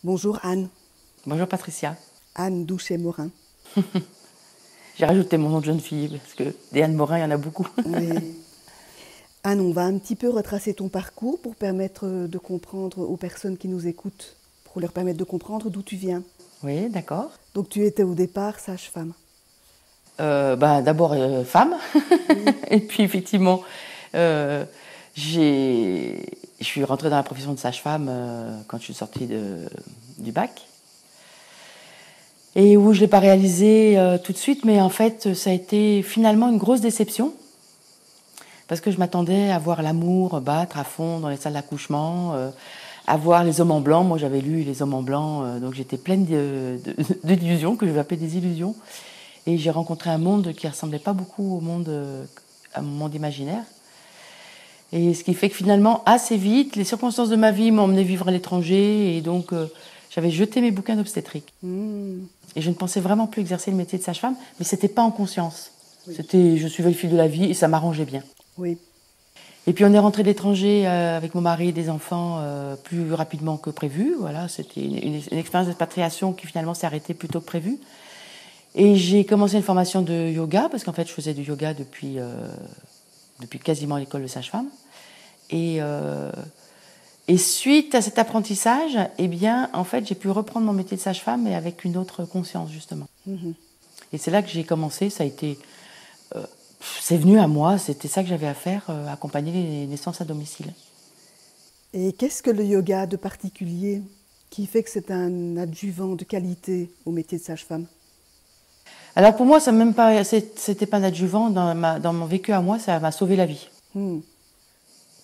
Bonjour Anne. Bonjour Patricia. Anne Douchet-Morin. J'ai rajouté mon nom de jeune fille parce que des Anne Morin, il y en a beaucoup. Oui. Anne, on va un petit peu retracer ton parcours pour permettre de comprendre aux personnes qui nous écoutent, pour leur permettre de comprendre d'où tu viens. Oui, d'accord. Donc tu étais au départ sage-femme. D'abord femme, Oui. et puis effectivement, je suis rentrée dans la profession de sage-femme quand je suis sortie du bac. Et où je ne l'ai pas réalisé tout de suite, mais en fait, ça a été finalement une grosse déception. Parce que je m'attendais à voir l'amour battre à fond dans les salles d'accouchement, à voir les hommes en blanc. Moi, j'avais lu Les hommes en blanc, donc j'étais pleine d'illusions, que je vais appeler des illusions. Et j'ai rencontré un monde qui ne ressemblait pas beaucoup à mon monde imaginaire. Et ce qui fait que finalement, assez vite, les circonstances de ma vie m'ont emmené vivre à l'étranger. Et donc, j'avais jeté mes bouquins d'obstétrique. Et je ne pensais vraiment plus exercer le métier de sage-femme, mais ce n'était pas en conscience. Oui. Je suivais le fil de la vie et ça m'arrangeait bien. Oui. Et puis on est rentré de l'étranger avec mon mari et des enfants plus rapidement que prévu. Voilà, c'était une expérience d'expatriation qui finalement s'est arrêtée plus tôt que prévu. Et j'ai commencé une formation de yoga, parce qu'en fait je faisais du yoga depuis quasiment l'école de sage-femme. Et suite à cet apprentissage, eh bien, en fait, j'ai pu reprendre mon métier de sage-femme, mais avec une autre conscience, justement. Et c'est là que j'ai commencé, ça a été... c'est venu à moi, c'était ça que j'avais à faire, accompagner les naissances à domicile. Et qu'est-ce que le yoga de particulier qui fait que c'est un adjuvant de qualité au métier de sage-femme? Alors pour moi, c'était pas un adjuvant, dans mon vécu à moi, ça m'a sauvé la vie.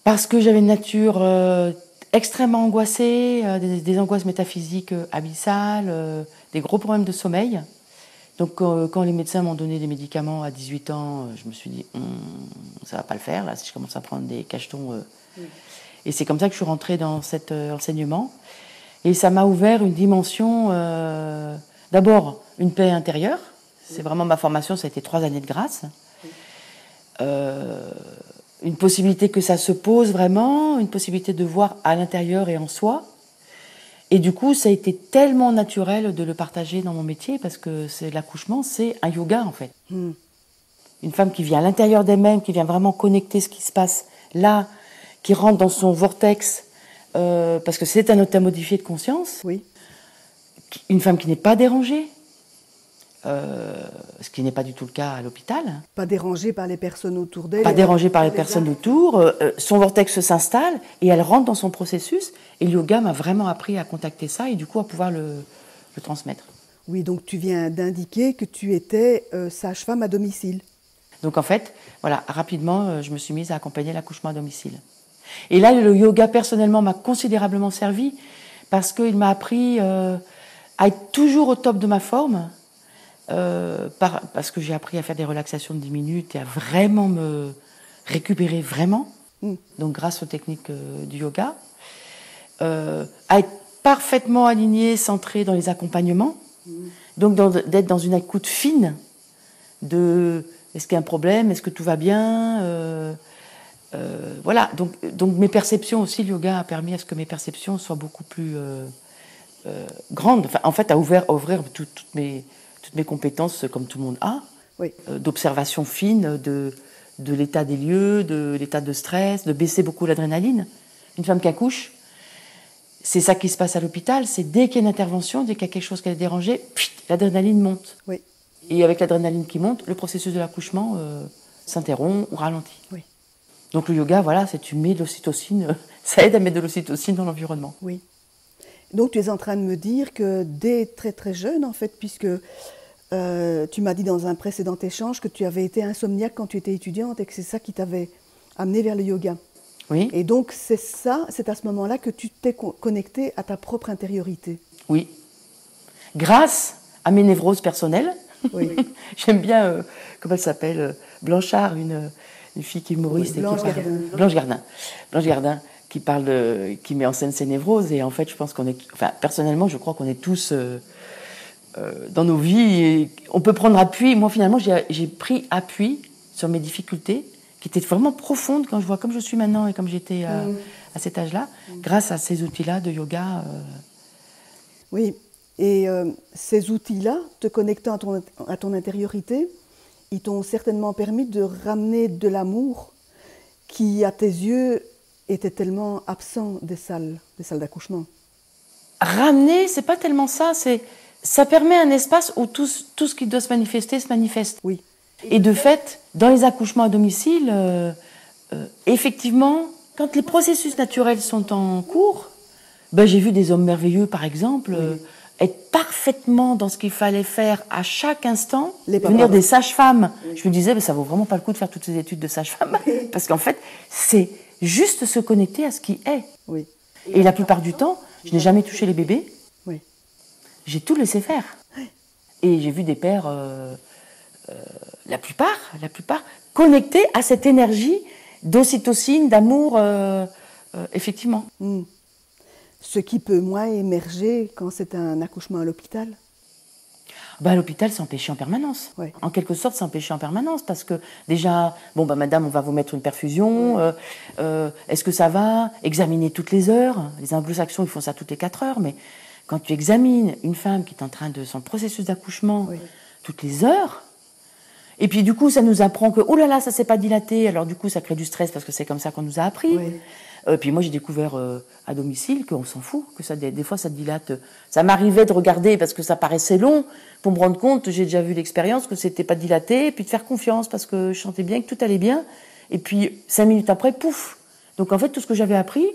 Parce que j'avais une nature extrêmement angoissée, des angoisses métaphysiques abyssales, des gros problèmes de sommeil. Donc quand les médecins m'ont donné des médicaments à 18 ans, je me suis dit, ça va pas le faire, là, si je commence à prendre des cachetons. Et c'est comme ça que je suis rentrée dans cet enseignement. Et ça m'a ouvert une dimension, d'abord une paix intérieure. C'est vraiment ma formation, ça a été 3 années de grâce. Une possibilité que ça se pose vraiment, une possibilité de voir à l'intérieur et en soi. Et du coup, ça a été tellement naturel de le partager dans mon métier, parce que l'accouchement, c'est un yoga en fait. Une femme qui vient à l'intérieur d'elle-même, qui vient vraiment connecter ce qui se passe là, qui rentre dans son vortex, parce que c'est un état modifié de conscience. Oui. Une femme qui n'est pas dérangée, ce qui n'est pas du tout le cas à l'hôpital. Pas dérangée par les personnes autour d'elle. Pas dérangée par les personnes autour. Son vortex s'installe et elle rentre dans son processus. Et le yoga m'a vraiment appris à contacter ça et du coup à pouvoir le transmettre. Oui, donc tu viens d'indiquer que tu étais sage-femme à domicile. Donc en fait, voilà, rapidement, je me suis mise à accompagner l'accouchement à domicile. Et là, le yoga personnellement m'a considérablement servi parce qu'il m'a appris à être toujours au top de ma forme. Parce que j'ai appris à faire des relaxations de 10 minutes et à vraiment me récupérer vraiment. Donc grâce aux techniques du yoga. À être parfaitement aligné, centré dans les accompagnements. Donc d'être dans une écoute fine de est-ce qu'il y a un problème, est-ce que tout va bien, voilà. Donc mes perceptions aussi, le yoga a permis à ce que mes perceptions soient beaucoup plus grandes. Enfin, en fait, à ouvrir toutes mes compétences, comme tout le monde a, oui. D'observation fine de l'état des lieux, de l'état de stress, de baisser beaucoup l'adrénaline. Une femme qui accouche, c'est ça qui se passe à l'hôpital, c'est dès qu'il y a une intervention, dès qu'il y a quelque chose qui est dérangé, l'adrénaline monte. Oui. Et avec l'adrénaline qui monte, le processus de l'accouchement s'interrompt ou ralentit. Oui. Donc le yoga, voilà, tu mets de l'ocytocine, ça aide à mettre de l'ocytocine dans l'environnement. Oui. Donc tu es en train de me dire que dès très très jeune, en fait, puisque tu m'as dit dans un précédent échange que tu avais été insomniaque quand tu étais étudiante et que c'est ça qui t'avait amené vers le yoga. Oui. Et donc c'est à ce moment-là que tu t'es connectée à ta propre intériorité. Oui. Grâce à mes névroses personnelles. Oui. J'aime bien, comment elle s'appelle, Blanchard, une fille qui est humoriste. Oui, Blanche Gardin. Blanche Gardin, qui met en scène ses névroses. Et en fait, je pense personnellement, je crois qu'on est tous dans nos vies. Et on peut prendre appui. Moi, finalement, j'ai pris appui sur mes difficultés, qui étaient vraiment profondes quand je vois comme je suis maintenant et comme j'étais à cet âge-là, grâce à ces outils-là de yoga. Oui, et ces outils-là, te connectant à ton intériorité, ils t'ont certainement permis de ramener de l'amour qui, à tes yeux, était tellement absent des salles d'accouchement. Ramener, c'est pas tellement ça, ça permet un espace où tout ce qui doit se manifeste. Oui. Et de fait, dans les accouchements à domicile, effectivement, quand les processus naturels sont en cours, ben, j'ai vu des hommes merveilleux, par exemple, être parfaitement dans ce qu'il fallait faire à chaque instant. Venir des sages-femmes. Je me disais, ben, ça vaut vraiment pas le coup de faire toutes ces études de sage-femme, parce qu'en fait, c'est juste se connecter à ce qui est. Oui. Et la plupart du temps, je n'ai jamais touché les bébés. Oui. J'ai tout laissé faire. Et j'ai vu des pères, la plupart, connectés à cette énergie d'ocytocine, d'amour, effectivement. Ce qui peut moins émerger quand c'est un accouchement à l'hôpital. À l'hôpital, c'est empêché en permanence. Ouais. En quelque sorte, c'est empêché en permanence parce que déjà, madame, on va vous mettre une perfusion. Est-ce que ça va? Examiner toutes les heures. Les anglo-saxons, ils font ça toutes les 4 heures. Mais quand tu examines une femme qui est en train de son processus d'accouchement toutes les heures, et puis du coup, ça nous apprend que, oh là là, ça s'est pas dilaté. Alors du coup, ça crée du stress parce que c'est comme ça qu'on nous a appris. Puis moi, j'ai découvert à domicile qu'on s'en fout, que ça, des fois, ça dilate. Ça m'arrivait de regarder parce que ça paraissait long, pour me rendre compte, j'ai déjà vu l'expérience, que c'était pas dilaté, et puis de faire confiance parce que je sentais bien que tout allait bien. Et puis 5 minutes après, pouf. Donc en fait, tout ce que j'avais appris,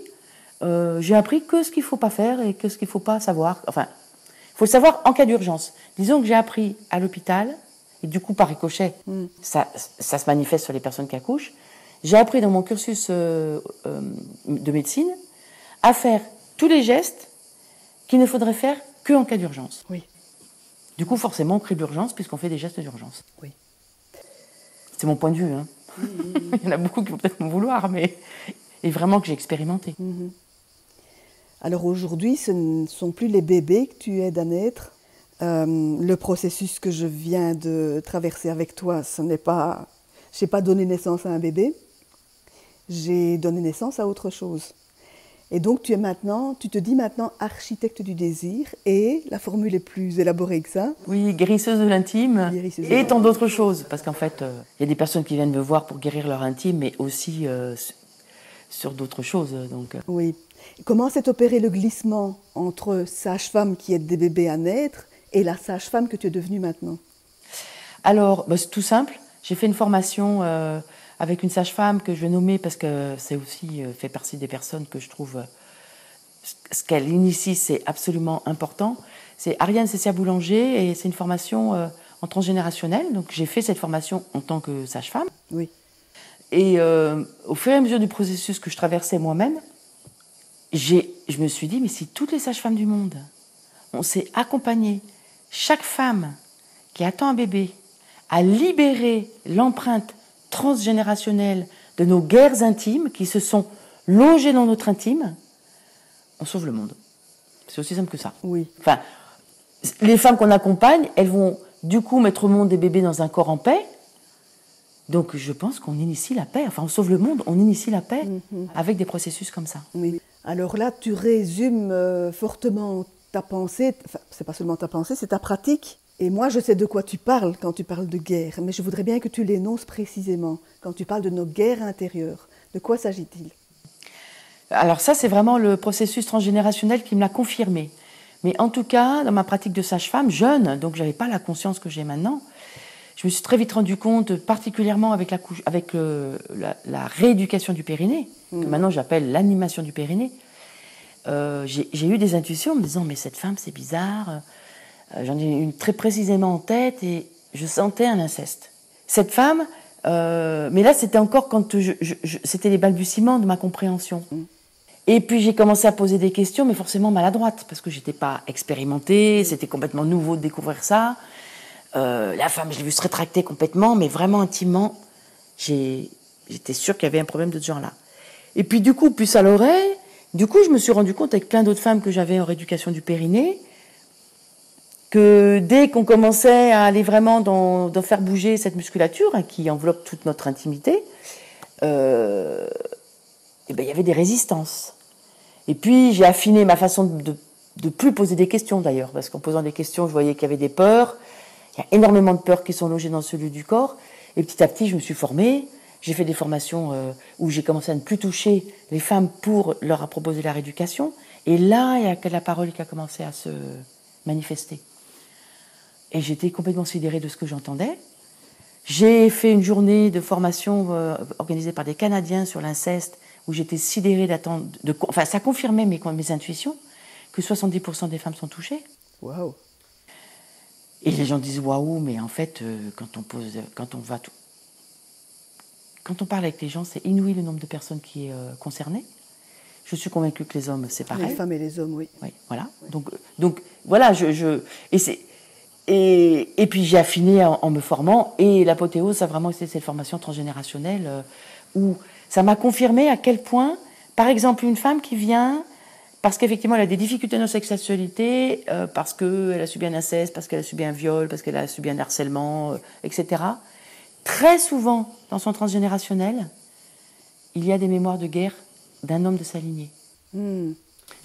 j'ai appris que ce qu'il faut pas faire et que ce qu'il faut pas savoir. Enfin, il faut le savoir en cas d'urgence. Disons que j'ai appris à l'hôpital, et du coup par ricochet, ça se manifeste sur les personnes qui accouchent. J'ai appris dans mon cursus de médecine à faire tous les gestes qu'il ne faudrait faire qu'en cas d'urgence. Oui. Du coup, forcément, on crée l'urgence puisqu'on fait des gestes d'urgence. Oui. C'est mon point de vue. Hein. Il y en a beaucoup qui vont peut-être m'en vouloir, mais et vraiment que j'ai expérimenté. Alors aujourd'hui, ce ne sont plus les bébés que tu aides à naître. Le processus que je viens de traverser avec toi, ce n'est pas... Je n'ai pas donné naissance à un bébé. J'ai donné naissance à autre chose. Et donc tu te dis maintenant architecte du désir, et la formule est plus élaborée que ça. Oui, guérisseuse de l'intime et tant d'autres choses. Parce qu'en fait, il y a des personnes qui viennent me voir pour guérir leur intime, mais aussi sur d'autres choses. Donc. Oui. Comment s'est opéré le glissement entre sage-femme qui aide des bébés à naître et la sage-femme que tu es devenue maintenant? Alors, c'est tout simple. J'ai fait une formation avec une sage-femme que je vais nommer parce que c'est aussi fait partie des personnes que je trouve... ce qu'elle initie, c'est absolument important. C'est Ariane Cessia Boulanger et c'est une formation en transgénérationnel. Donc j'ai fait cette formation en tant que sage-femme. Oui. Et au fur et à mesure du processus que je traversais moi-même, je me suis dit, mais si toutes les sages-femmes du monde, on s'est accompagné chaque femme qui attend un bébé à libérer l'empreinte transgénérationnelle de nos guerres intimes qui se sont logées dans notre intime, on sauve le monde. C'est aussi simple que ça. Oui. Enfin, les femmes qu'on accompagne, elles vont du coup mettre au monde des bébés dans un corps en paix. Donc je pense qu'on initie la paix. Enfin, on sauve le monde, on initie la paix avec des processus comme ça. Oui. Alors là, tu résumes fortement ta pensée. Enfin, c'est pas seulement ta pensée, c'est ta pratique. Et moi, je sais de quoi tu parles quand tu parles de guerre, mais je voudrais bien que tu l'énonces précisément. Quand tu parles de nos guerres intérieures, de quoi s'agit-il? Alors ça, c'est vraiment le processus transgénérationnel qui me l'a confirmé. Mais en tout cas, dans ma pratique de sage-femme, jeune, donc je n'avais pas la conscience que j'ai maintenant, je me suis très vite rendu compte, particulièrement avec la rééducation du périnée, que maintenant j'appelle l'animation du périnée, j'ai eu des intuitions en me disant « mais cette femme, c'est bizarre ». J'en ai une très précisément en tête et je sentais un inceste. Cette femme, mais là c'était encore quand c'était les balbutiements de ma compréhension. Et puis j'ai commencé à poser des questions, mais forcément maladroites, parce que j'étais pas expérimentée, c'était complètement nouveau de découvrir ça. La femme, je l'ai vue se rétracter complètement, mais vraiment intimement, j'étais sûre qu'il y avait un problème de ce genre-là. Et puis du coup, puce à l'oreille, je me suis rendu compte avec plein d'autres femmes que j'avais en rééducation du périnée, que dès qu'on commençait à aller vraiment dans faire bouger cette musculature qui enveloppe toute notre intimité, il y avait des résistances. Et puis j'ai affiné ma façon de plus poser des questions d'ailleurs, parce qu'en posant des questions, je voyais qu'il y avait des peurs. Il y a énormément de peurs qui sont logées dans ce lieu du corps. Et petit à petit, je me suis formée. J'ai fait des formations où j'ai commencé à ne plus toucher les femmes pour leur proposer la rééducation. Et là, il y a la parole qui a commencé à se manifester. Et j'étais complètement sidérée de ce que j'entendais. J'ai fait une journée de formation organisée par des Canadiens sur l'inceste, où j'étais sidérée d'attendre. Enfin, ça confirmait mes intuitions, que 70% des femmes sont touchées. Waouh! Et les gens disent waouh, mais en fait, quand on parle avec les gens, c'est inouï le nombre de personnes qui est concernées. Je suis convaincue que les hommes, c'est pareil. Les femmes et les hommes, oui. Oui, voilà. Donc voilà, et puis j'ai affiné en me formant, et l'apothéose, ça a vraiment été cette formation transgénérationnelle où ça m'a confirmé à quel point, par exemple, une femme qui vient parce qu'effectivement elle a des difficultés dans sa sexualité, parce qu'elle a subi un inceste, parce qu'elle a subi un viol, parce qu'elle a subi un harcèlement, etc. Très souvent, dans son transgénérationnel, il y a des mémoires de guerre d'un homme de sa lignée.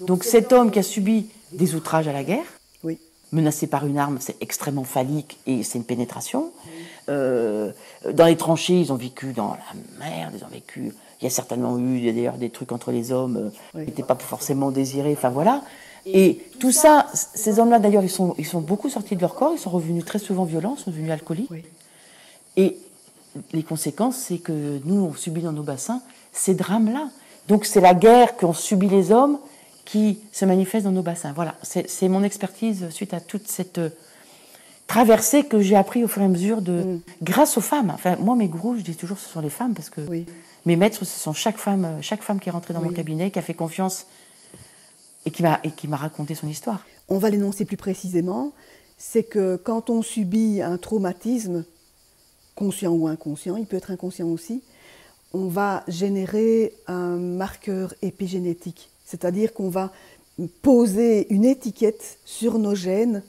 Donc cet homme qui a subi des outrages à la guerre, oui, menacé par une arme, c'est extrêmement phallique et c'est une pénétration. Dans les tranchées, ils ont vécu dans la merde, ils ont vécu... Il y a certainement eu d'ailleurs des trucs entre les hommes qui n'étaient pas forcément désirés, enfin voilà. Et tout ça, ces hommes-là d'ailleurs, ils sont beaucoup sortis de leur corps, ils sont revenus très souvent violents, ils sont devenus alcooliques. oui. Et les conséquences, c'est que nous, on subit dans nos bassins ces drames-là. Donc c'est la guerre qu'ont subi les hommes qui se manifeste dans nos bassins. Voilà, c'est mon expertise suite à toute cette traversée que j'ai appris au fur et à mesure grâce aux femmes. Enfin, moi, mes gourous, je dis toujours que ce sont les femmes, parce que mes maîtres, ce sont chaque femme qui est rentrée dans mon cabinet, qui a fait confiance et qui m'a raconté son histoire. On va l'énoncer plus précisément, c'est que quand on subit un traumatisme, conscient ou inconscient, il peut être inconscient aussi, on va générer un marqueur épigénétique. C'est-à-dire qu'on va poser une étiquette sur nos gènes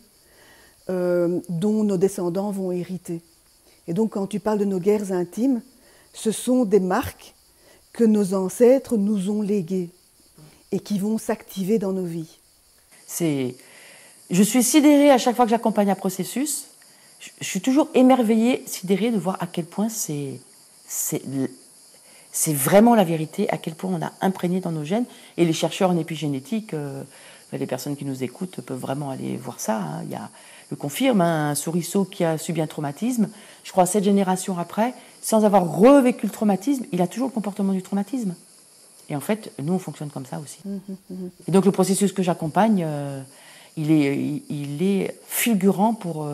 dont nos descendants vont hériter. Et donc quand tu parles de nos guerres intimes, ce sont des marques que nos ancêtres nous ont léguées et qui vont s'activer dans nos vies. Je suis sidérée à chaque fois que j'accompagne un processus. Je suis toujours émerveillée, sidérée de voir à quel point c'est vraiment la vérité, à quel point on a imprégné dans nos gènes. Et les chercheurs en épigénétique, les personnes qui nous écoutent peuvent vraiment aller voir ça. Il y a, le confirme, un souriceau qui a subi un traumatisme, je crois 7 générations après, sans avoir revécu le traumatisme, il a toujours le comportement du traumatisme. Et en fait, nous, on fonctionne comme ça aussi. Et donc le processus que j'accompagne, il est fulgurant pour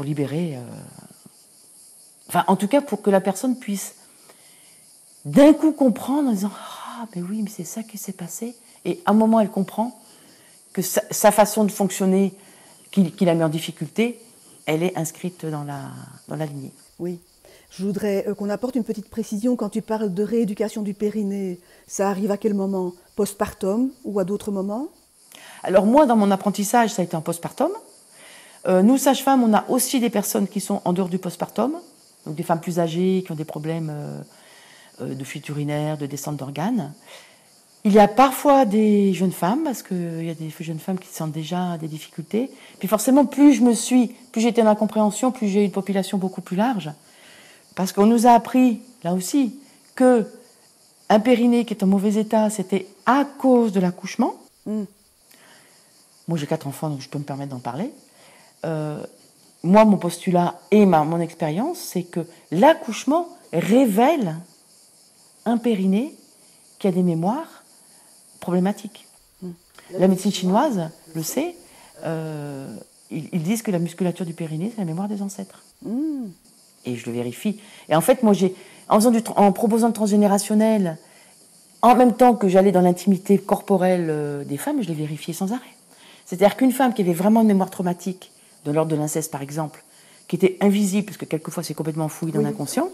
libérer... Enfin, en tout cas, pour que la personne puisse d'un coup comprendre en disant « Ah, mais oui, mais c'est ça qui s'est passé ». Et à un moment, elle comprend que sa façon de fonctionner, qui la met en difficulté, elle est inscrite dans la lignée. Oui. Je voudrais qu'on apporte une petite précision. Quand tu parles de rééducation du périnée, ça arrive à quel moment? Postpartum ou à d'autres moments? Alors moi, dans mon apprentissage, ça a été en postpartum. Nous, sages-femmes, on a aussi des personnes qui sont en dehors du postpartum, donc des femmes plus âgées qui ont des problèmes de fuite urinaire, de descente d'organes. Il y a parfois des jeunes femmes, parce qu'il y a des jeunes femmes qui sentent déjà des difficultés. Puis forcément, plus j'étais dans la compréhension, plus j'ai une population beaucoup plus large. Parce qu'on nous a appris, là aussi, qu'un périnée qui est en mauvais état, c'était à cause de l'accouchement. Moi, j'ai 4 enfants, donc je peux me permettre d'en parler. Moi, mon postulat et mon expérience, c'est que l'accouchement révèle un périnée qui a des mémoires problématiques. La médecine chinoise le sait. Ils disent que la musculature du périnée, c'est la mémoire des ancêtres. Et je le vérifie. Et en fait, moi, en proposant le transgénérationnel, en même temps que j'allais dans l'intimité corporelle des femmes, je les vérifiais sans arrêt. C'est-à-dire qu'une femme qui avait vraiment une mémoire traumatique, de l'ordre de l'inceste par exemple, qui était invisible, parce que quelquefois c'est complètement fouillé dans l'inconscient,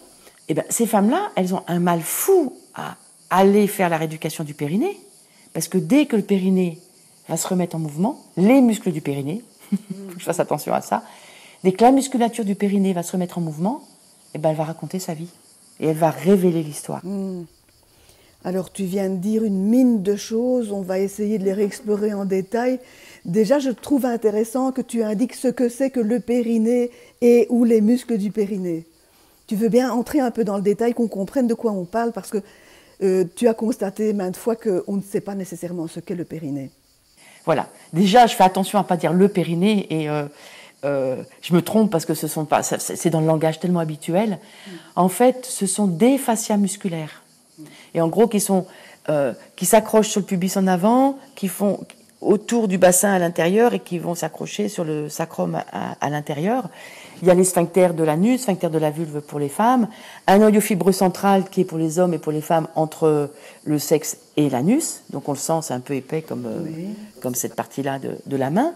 et bien ces femmes-là, elles ont un mal fou à aller faire la rééducation du périnée, parce que dès que le périnée va se remettre en mouvement, les muscles du périnée, il faut que je fasse attention à ça, dès que la musculature du périnée va se remettre en mouvement, et ben elle va raconter sa vie, et elle va révéler l'histoire. Alors tu viens de dire une mine de choses, on va essayer de les réexplorer en détail. Déjà, je trouve intéressant que tu indiques ce que c'est que le périnée et ou les muscles du périnée. Tu veux bien entrer un peu dans le détail, qu'on comprenne de quoi on parle, parce que tu as constaté maintes fois qu'on ne sait pas nécessairement ce qu'est le périnée. Voilà. Déjà, je fais attention à ne pas dire le périnée et je me trompe parce que ce sont pas, c'est dans le langage tellement habituel. En fait, ce sont des fascias musculaires. Et en gros, qui s'accrochent sur le pubis en avant, qui font autour du bassin à l'intérieur et qui vont s'accrocher sur le sacrum à l'intérieur. Il y a les sphincters de l'anus, sphincters de la vulve pour les femmes, un noyau fibreux central qui est pour les hommes et pour les femmes entre le sexe et l'anus. Donc on le sent, c'est un peu épais comme cette partie-là de la main.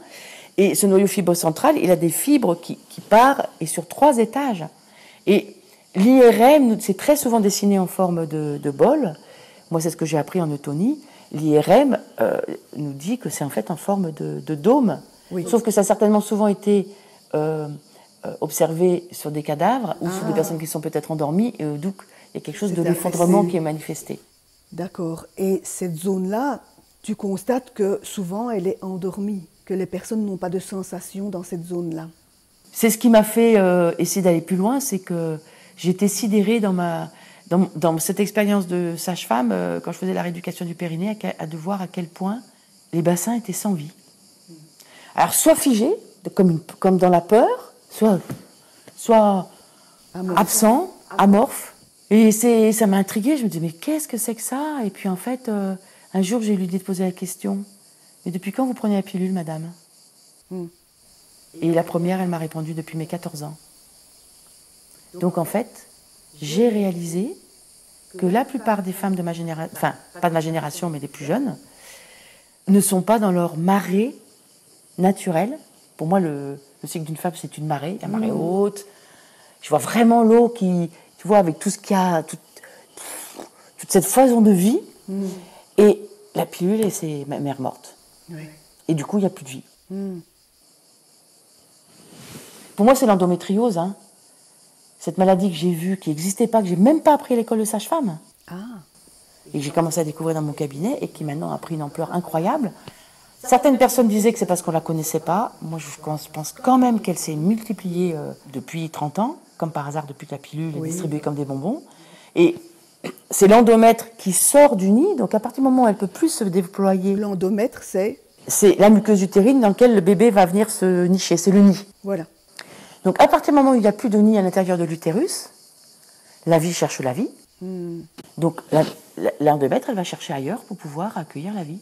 Et ce noyau fibreux central, il a des fibres qui partent et sur 3 étages. Et l'IRM, c'est très souvent dessiné en forme de bol. Moi, c'est ce que j'ai appris en eutonie. L'IRM nous dit que c'est en fait en forme de dôme. Oui. Sauf que ça a certainement souvent été observé sur des cadavres ou sur des personnes qui sont peut-être endormies. Et donc, il y a quelque chose de l'effondrement qui est manifesté. D'accord. Et cette zone-là, tu constates que souvent, elle est endormie, que les personnes n'ont pas de sensation dans cette zone-là. C'est ce qui m'a fait essayer d'aller plus loin, c'est que j'étais sidérée dans cette expérience de sage-femme, quand je faisais la rééducation du périnée, de voir à quel point les bassins étaient sans vie. Alors, soit figés, comme dans la peur, soit absents, amorphes. Et ça m'a intriguée, je me disais, mais qu'est-ce que c'est que ça? Et puis en fait, un jour, j'ai eu l'idée de poser la question, mais depuis quand vous prenez la pilule, madame? Et la première, elle m'a répondu, depuis mes 14 ans. Donc en fait, j'ai réalisé que la plupart des femmes de ma génération, enfin, pas de ma génération, mais des plus jeunes, ne sont pas dans leur marée naturelle. Pour moi, le cycle d'une femme, c'est une marée, la marée haute. Je vois vraiment l'eau qui, tu vois, avec tout ce qu'il y a, toute cette foison de vie. Et la pilule, c'est ma mère morte. Oui. Et du coup, il n'y a plus de vie. Pour moi, c'est l'endométriose, hein. Cette maladie que j'ai vue, qui n'existait pas, que j'ai même pas appris à l'école de sage-femme. Et que j'ai commencé à découvrir dans mon cabinet et qui maintenant a pris une ampleur incroyable. Certaines personnes disaient que c'est parce qu'on ne la connaissait pas. Moi, je pense quand même qu'elle s'est multipliée depuis 30 ans, comme par hasard depuis que la pilule est distribuée comme des bonbons. Et c'est l'endomètre qui sort du nid, donc à partir du moment où elle ne peut plus se déployer. L'endomètre, c'est la muqueuse utérine dans laquelle le bébé va venir se nicher, c'est le nid. Voilà. Donc à partir du moment où il n'y a plus de nid à l'intérieur de l'utérus, la vie cherche la vie. Donc l'endomètre, elle va chercher ailleurs pour pouvoir accueillir la vie.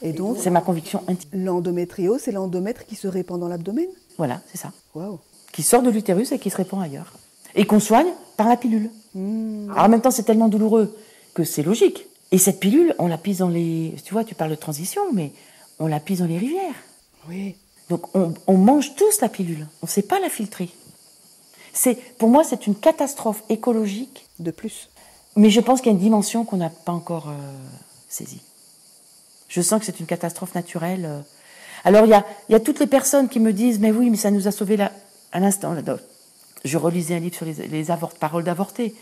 Et donc, c'est ma conviction intime. L'endométriose, c'est l'endomètre qui se répand dans l'abdomen? Voilà, c'est ça. Wow. Qui sort de l'utérus et qui se répand ailleurs. Et qu'on soigne par la pilule. Alors en même temps, c'est tellement douloureux que c'est logique. Et cette pilule, on la pisse dans les... Tu vois, tu parles de transition, mais on la pisse dans les rivières. Oui. Donc on mange tous la pilule. On ne sait pas la filtrer. Pour moi, c'est une catastrophe écologique. De plus. Mais je pense qu'il y a une dimension qu'on n'a pas encore saisie. Je sens que c'est une catastrophe naturelle. Alors, il y a toutes les personnes qui me disent « Mais oui, mais ça nous a sauvés à l'instant. » Je relisais un livre sur les paroles d'avorter.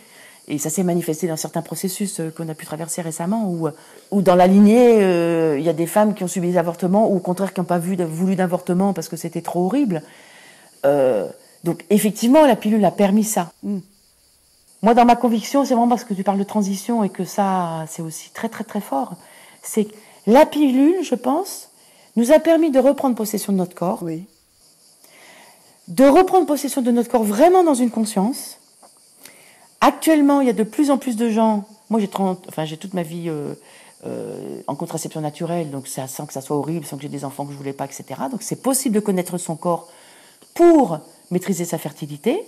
Et ça s'est manifesté dans certains processus qu'on a pu traverser récemment, où dans la lignée, il y a des femmes qui ont subi des avortements, ou au contraire qui n'ont pas voulu d'avortement parce que c'était trop horrible. Donc, effectivement, la pilule a permis ça. Moi, dans ma conviction, c'est vraiment parce que tu parles de transition et que ça, c'est aussi très, très, très fort. C'est que la pilule, je pense, nous a permis de reprendre possession de notre corps. Oui. De reprendre possession de notre corps vraiment dans une conscience. Actuellement, il y a de plus en plus de gens... Moi, j'ai toute ma vie en contraception naturelle, donc sans que ça soit horrible, sans que j'ai des enfants que je voulais pas, etc. Donc, c'est possible de connaître son corps pour maîtriser sa fertilité.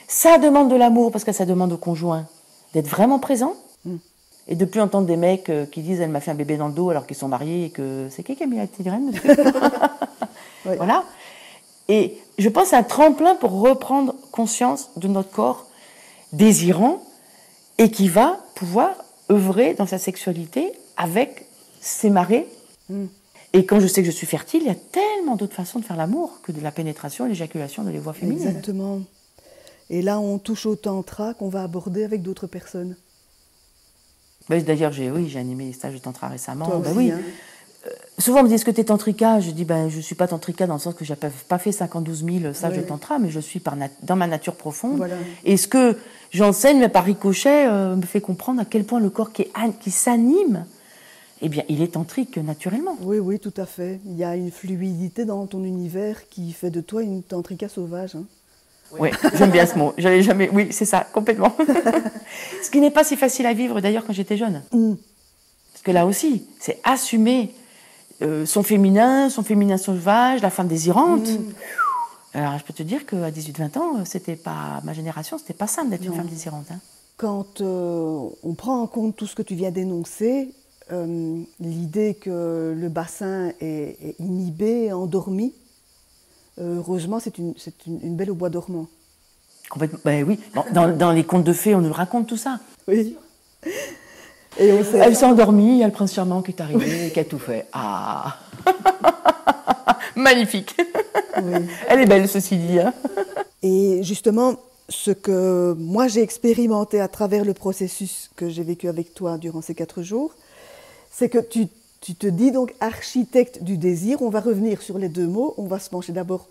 Ça demande de l'amour, parce que ça demande au conjoint d'être vraiment présent. Et de plus entendre des mecs qui disent « Elle m'a fait un bébé dans le dos alors qu'ils sont mariés et que c'est qui a mis la petite graine ?» Oui. Voilà. Et je pense que c'est un tremplin pour reprendre conscience de notre corps désirant et qui va pouvoir œuvrer dans sa sexualité avec ses marées. Et quand je sais que je suis fertile, il y a tellement d'autres façons de faire l'amour que de la pénétration et l'éjaculation de les voies féminines. Exactement. Et là, on touche au tantra qu'on va aborder avec d'autres personnes. Ben, d'ailleurs, j'ai animé les stages de tantra récemment. Toi Ben aussi, oui. hein. Souvent, on me dit, est-ce que tu es tantrika? Je dis, ben, je ne suis pas tantrika dans le sens que je n'ai pas fait 52 000 stages de tantra, mais je suis dans ma nature profonde. Voilà. Et ce que j'enseigne, mais par ricochet, me fait comprendre à quel point le corps qui s'anime, eh bien, il est tantrique naturellement. Oui, oui, tout à fait. Il y a une fluidité dans ton univers qui fait de toi une tantrika sauvage. Hein. Oui, j'aime bien ce mot. J'avais jamais. Oui, c'est ça, complètement. Ce qui n'est pas si facile à vivre d'ailleurs quand j'étais jeune. Parce que là aussi, c'est assumer son féminin sauvage, la femme désirante. Alors, je peux te dire qu'à 18-20 ans, c'était pas ma génération, c'était pas simple d'être une femme désirante. Hein. Quand on prend en compte tout ce que tu viens d'énoncer, l'idée que le bassin est inhibé, endormi, heureusement, c'est une belle au bois dormant. Complètement. Ben oui, dans les contes de fées, on nous raconte tout ça. Oui. Et elle s'est endormie, il y a le prince charmant qui est arrivé et qui a tout fait. Ah. Magnifique. Oui. Elle est belle, ceci dit. Hein. Et justement, ce que moi j'ai expérimenté à travers le processus que j'ai vécu avec toi durant ces 4 jours, c'est que tu te dis donc architecte du désir. On va revenir sur les 2 mots. On va se pencher d'abord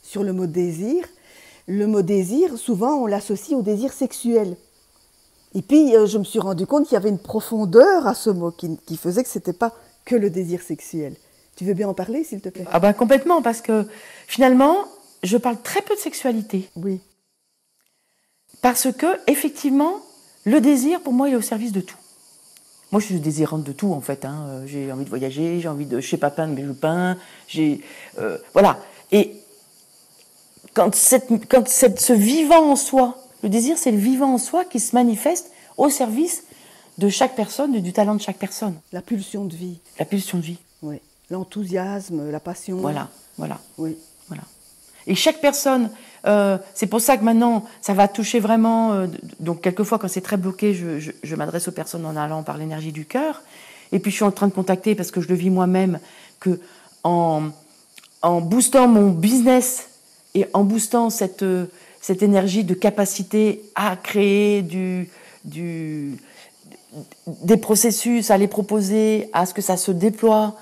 sur le mot désir. Le mot désir, souvent, on l'associe au désir sexuel. Et puis, je me suis rendu compte qu'il y avait une profondeur à ce mot qui faisait que ce n'était pas que le désir sexuel. Tu veux bien en parler, s'il te plaît? Ah ben complètement, parce que finalement, je parle très peu de sexualité. Oui. Parce que, effectivement, le désir, pour moi, il est au service de tout. Moi, je suis désirante de tout, en fait. Hein. J'ai envie de voyager, j'ai envie de, je sais pas, peindre, mais je peins. Voilà. Et quand ce vivant en soi, le désir, c'est le vivant en soi qui se manifeste au service de chaque personne, du talent de chaque personne. La pulsion de vie. La pulsion de vie. Oui. L'enthousiasme, la passion. Voilà. Oui. Voilà. Et chaque personne, c'est pour ça que maintenant, ça va toucher vraiment. Donc, quelquefois, quand c'est très bloqué, je m'adresse aux personnes en allant par l'énergie du cœur. Et puis, je suis en train de contacter, parce que je le vis moi-même, que en boostant mon business et en boostant cette énergie de capacité à créer des processus, à les proposer, à ce que ça se déploie,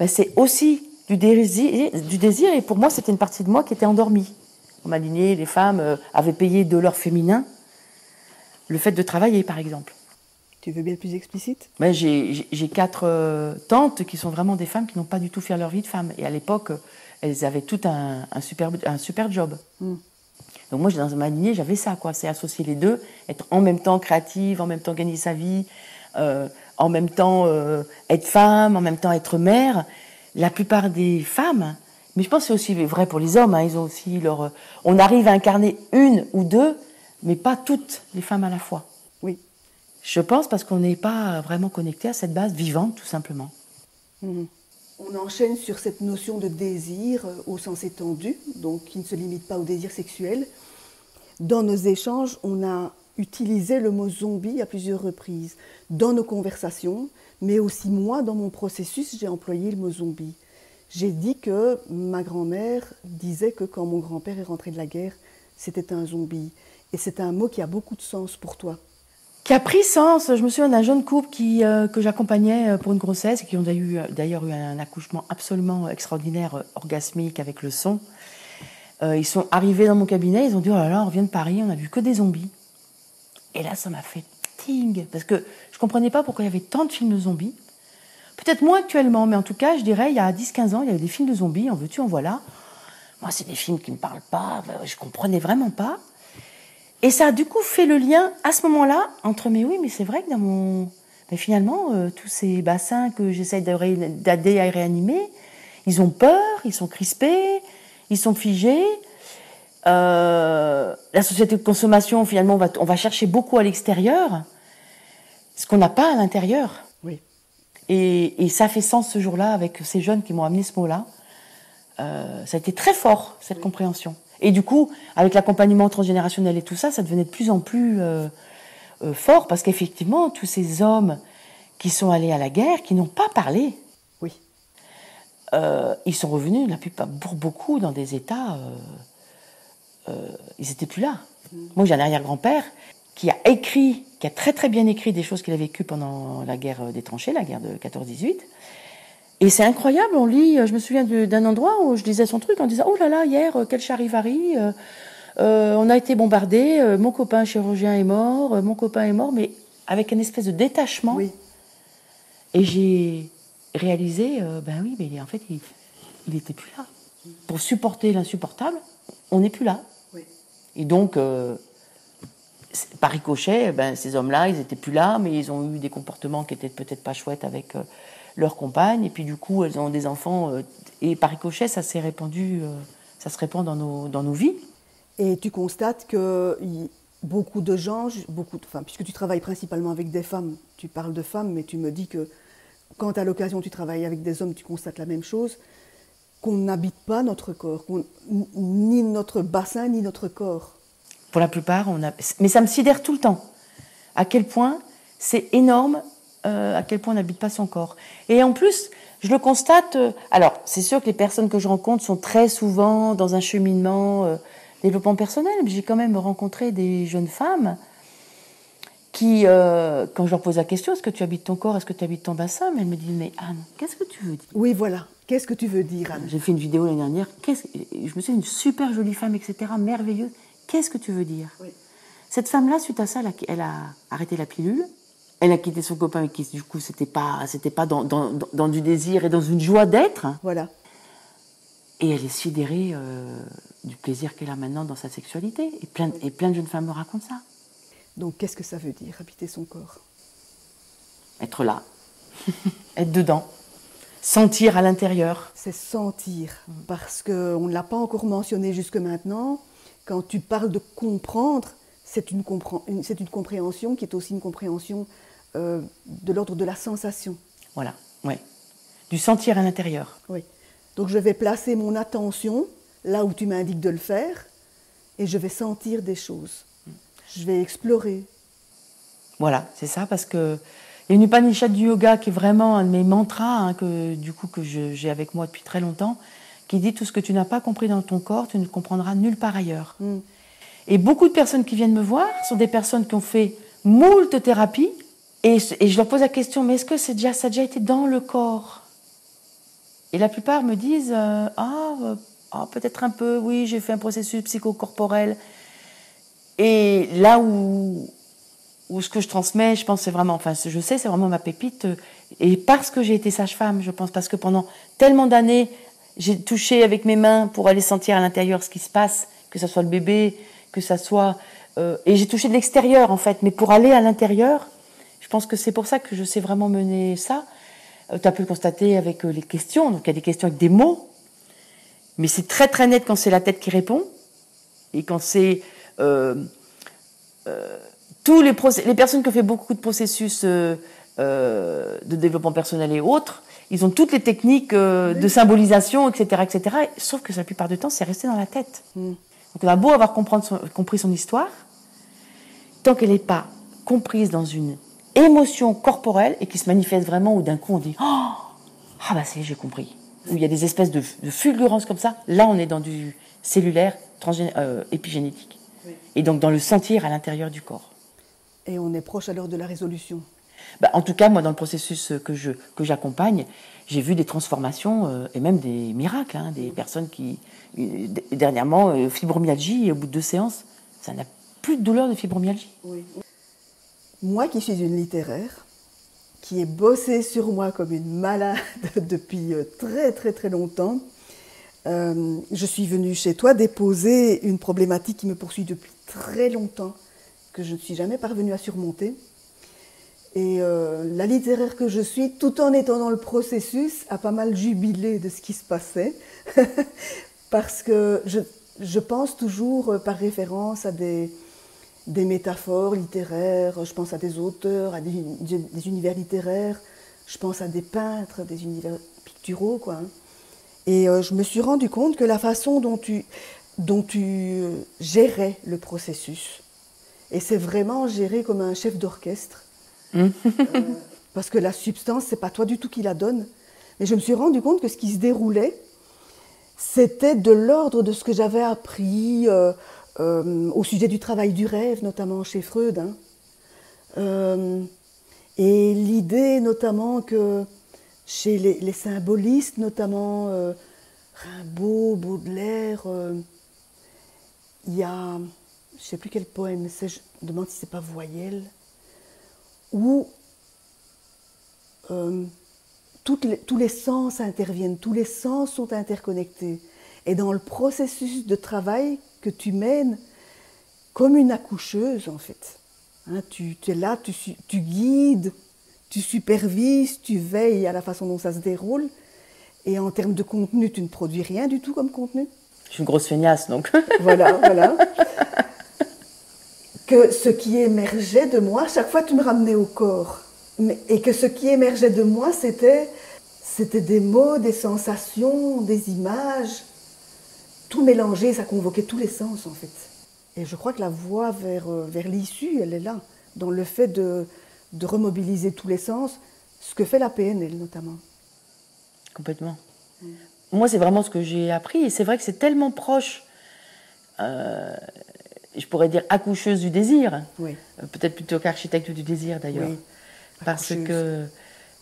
c'est aussi du désir. Et pour moi, c'était une partie de moi qui était endormie. On m'a lignée, les femmes avaient payé de leur féminin le fait de travailler, par exemple. Tu veux bien être plus explicite? J'ai 4 tantes qui sont vraiment des femmes qui n'ont pas du tout fait leur vie de femme. Et à l'époque, elles avaient tout un super job. Donc moi, dans ma lignée, j'avais ça, quoi. C'est associer les deux, être en même temps créative, en même temps gagner sa vie, en même temps être femme, en même temps être mère. La plupart des femmes, mais je pense que c'est aussi vrai pour les hommes, hein, ils ont aussi leur... On arrive à incarner 1 ou 2, mais pas toutes les femmes à la fois. Oui. Je pense parce qu'on n'est pas vraiment connecté à cette base vivante, tout simplement. On enchaîne sur cette notion de désir au sens étendu, donc qui ne se limite pas au désir sexuel. Dans nos échanges, on a utilisé le mot zombie à plusieurs reprises. Dans nos conversations, mais aussi moi, dans mon processus, j'ai employé le mot zombie. J'ai dit que ma grand-mère disait que quand mon grand-père est rentré de la guerre, c'était un zombie. Et c'est un mot qui a beaucoup de sens pour toi. Qui a pris sens. Je me souviens d'un jeune couple que j'accompagnais pour une grossesse et qui ont d'ailleurs eu un accouchement absolument extraordinaire, orgasmique avec le son. Ils sont arrivés dans mon cabinet, ils ont dit « Oh là là, on revient de Paris, on n'a vu que des zombies. » Et là, ça m'a fait ting, parce que je ne comprenais pas pourquoi il y avait tant de films de zombies. Peut-être moins actuellement, mais en tout cas, je dirais, il y a 10-15 ans, il y avait des films de zombies, en veux-tu, en voilà. Moi, c'est des films qui ne me parlent pas, je ne comprenais vraiment pas. Et ça a du coup fait le lien, à ce moment-là, entre « Mais oui, mais c'est vrai que dans mon... Mais finalement, tous ces bassins que j'essaie d'aider à réanimer, ils ont peur, ils sont crispés, ils sont figés. La société de consommation, finalement, on va chercher beaucoup à l'extérieur, ce qu'on n'a pas à l'intérieur. Oui. Et ça fait sens ce jour-là avec ces jeunes qui m'ont amené ce mot-là. Ça a été très fort, cette compréhension. Et du coup, avec l'accompagnement transgénérationnel et tout ça, ça devenait de plus en plus fort, parce qu'effectivement, tous ces hommes qui sont allés à la guerre, qui n'ont pas parlé, oui. Ils sont revenus, la plupart, pour beaucoup, dans des états... ils n'étaient plus là. Moi, j'ai un arrière-grand-père qui a qui a très très bien écrit des choses qu'il a vécues pendant la guerre des tranchées, la guerre de 14-18. Et c'est incroyable, on lit, je me souviens d'un endroit où je lisais son truc en disant « Oh là là, hier, quel charivari, on a été bombardé, mon copain chirurgien est mort, mon copain est mort », mais avec une espèce de détachement. Oui. Et j'ai réalisé, ben oui, mais en fait, il n'était plus là. Pour supporter l'insupportable, on n'est plus là. Oui. Et donc, par ricochet, ben, ces hommes-là, ils n'étaient plus là, mais ils ont eu des comportements qui étaient peut-être pas chouettes avec leurs compagnes. Et puis du coup, elles ont des enfants. Et par ricochet, ça s'est répandu, ça se répand dans nos vies. Et tu constates que beaucoup de gens, puisque tu travailles principalement avec des femmes, tu parles de femmes, mais tu me dis que quand à l'occasion tu travailles avec des hommes, tu constates la même chose, qu'on n'habite pas notre corps, ni notre bassin, ni notre corps. Pour la plupart, mais ça me sidère tout le temps. À quel point c'est énorme, à quel point on n'habite pas son corps. Et en plus, je le constate. Alors, c'est sûr que les personnes que je rencontre sont très souvent dans un cheminement développement personnel. Mais j'ai quand même rencontré des jeunes femmes qui, quand je leur pose la question, est-ce que tu habites ton corps, est-ce que tu habites ton bassin, mais elles me disent, mais Anne, qu'est-ce que tu veux dire? Oui, voilà. Qu'est-ce que tu veux dire, Anne? J'ai fait une vidéo l'année dernière. Je me suis dit, une super jolie femme, etc., merveilleuse. Qu'est-ce que tu veux dire? Oui. Cette femme-là, suite à ça, elle a arrêté la pilule. Elle a quitté son copain, mais qui, du coup, c'était pas dans du désir et dans une joie d'être. Voilà. Et elle est sidérée du plaisir qu'elle a maintenant dans sa sexualité. Et plein de jeunes femmes me racontent ça. Donc, qu'est-ce que ça veut dire, habiter son corps? Être là. Être dedans. Sentir à l'intérieur. C'est sentir, parce qu'on ne l'a pas encore mentionné jusque maintenant. Quand tu parles de comprendre, c'est une compréhension qui est aussi une compréhension de l'ordre de la sensation. Voilà, oui. Du sentir à l'intérieur. Oui. Donc je vais placer mon attention là où tu m'indiques de le faire et je vais sentir des choses. Je vais explorer. Voilà, c'est ça, parce que il y a une Upanishad du yoga qui est vraiment un de mes mantras, que j'ai avec moi depuis très longtemps, qui dit « Tout ce que tu n'as pas compris dans ton corps, tu ne le comprendras nulle part ailleurs ». Et beaucoup de personnes qui viennent me voir sont des personnes qui ont fait moult thérapies, et je leur pose la question « Mais est-ce que ça a déjà été dans le corps ?» Et la plupart me disent peut-être un peu, oui, j'ai fait un processus psychocorporel. Et là où ce que je transmets, je pense, c'est vraiment, je sais, c'est vraiment ma pépite. Et parce que j'ai été sage-femme, je pense, parce que pendant tellement d'années, j'ai touché avec mes mains pour aller sentir à l'intérieur ce qui se passe, que ce soit le bébé, que ça soit... et j'ai touché de l'extérieur, en fait. Mais pour aller à l'intérieur, je pense que c'est pour ça que je sais vraiment mener ça. Tu as pu le constater avec les questions. Donc, il y a des questions avec des mots. Mais c'est très, très net quand c'est la tête qui répond. Et quand c'est... les personnes qui ont fait beaucoup de processus de développement personnel et autres, ils ont toutes les techniques de symbolisation, etc., etc. Sauf que la plupart du temps, c'est resté dans la tête. Donc on a beau avoir compris son histoire, tant qu'elle n'est pas comprise dans une émotion corporelle et qui se manifeste vraiment, où d'un coup on dit « Ah bah ça y est, j'ai compris ». Où il y a des espèces de fulgurances comme ça, là on est dans du cellulaire, épigénétique. Oui. Et donc dans le sentir à l'intérieur du corps. Et on est proche alors de la résolution. En tout cas, moi, dans le processus que j'accompagne, j'ai vu des transformations et même des miracles. Des personnes qui, dernièrement, fibromyalgie, au bout de 2 séances, ça n'a plus de douleur de fibromyalgie. Oui. Moi qui suis une littéraire, qui ai bossé sur moi comme une malade depuis très très très longtemps, je suis venue chez toi déposer une problématique qui me poursuit depuis très longtemps, que je ne suis jamais parvenue à surmonter. Et la littéraire que je suis, tout en étant dans le processus, a pas mal jubilé de ce qui se passait. Parce que je pense toujours par référence à des métaphores littéraires, je pense à des auteurs, à des univers littéraires, je pense à des peintres, des univers picturaux, quoi. Et je me suis rendu compte que la façon dont tu gérais le processus, et c'est vraiment géré comme un chef d'orchestre, parce que la substance, c'est pas toi du tout qui la donne. Mais je me suis rendu compte que ce qui se déroulait, c'était de l'ordre de ce que j'avais appris au sujet du travail du rêve, notamment chez Freud. Et l'idée notamment que chez les symbolistes, notamment Rimbaud, Baudelaire, il y a, je ne sais plus quel poème, je me demande si c'est pas Voyelle, où tous les sens interviennent, tous les sens sont interconnectés. Et dans le processus de travail que tu mènes, comme une accoucheuse en fait, hein, tu es là, tu guides, tu supervises, tu veilles à la façon dont ça se déroule. Et en termes de contenu, tu ne produis rien du tout comme contenu. Je suis une grosse feignasse, donc. Voilà, voilà. Que ce qui émergeait de moi, chaque fois tu me ramenais au corps. Et que ce qui émergeait de moi, c'était des mots, des sensations, des images. Tout mélangé, ça convoquait tous les sens en fait. Et je crois que la voie vers l'issue, elle est là. Dans le fait de remobiliser tous les sens, ce que fait la PNL notamment. Complètement. Moi, c'est vraiment ce que j'ai appris. Et c'est vrai que c'est tellement proche, je pourrais dire accoucheuse du désir. Oui. Peut-être plutôt qu'architecte du désir d'ailleurs. Oui. Parce que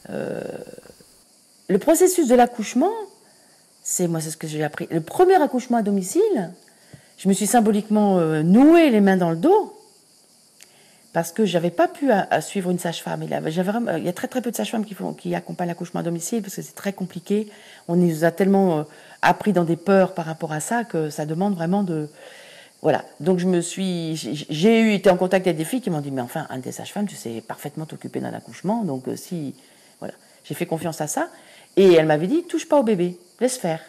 le processus de l'accouchement, c'est ce que j'ai appris. Le premier accouchement à domicile, je me suis symboliquement noué les mains dans le dos. Parce que je n'avais pas pu suivre une sage-femme. Il y a très très peu de sages-femmes qui accompagnent l'accouchement à domicile parce que c'est très compliqué. On nous a tellement appris dans des peurs par rapport à ça que ça demande vraiment de... Voilà. Donc j'ai été en contact avec des filles qui m'ont dit « Mais enfin, un des sages-femmes, tu sais parfaitement t'occuper d'un accouchement. » Donc si... Voilà. J'ai fait confiance à ça. Et elle m'avait dit « Touche pas au bébé, laisse faire. »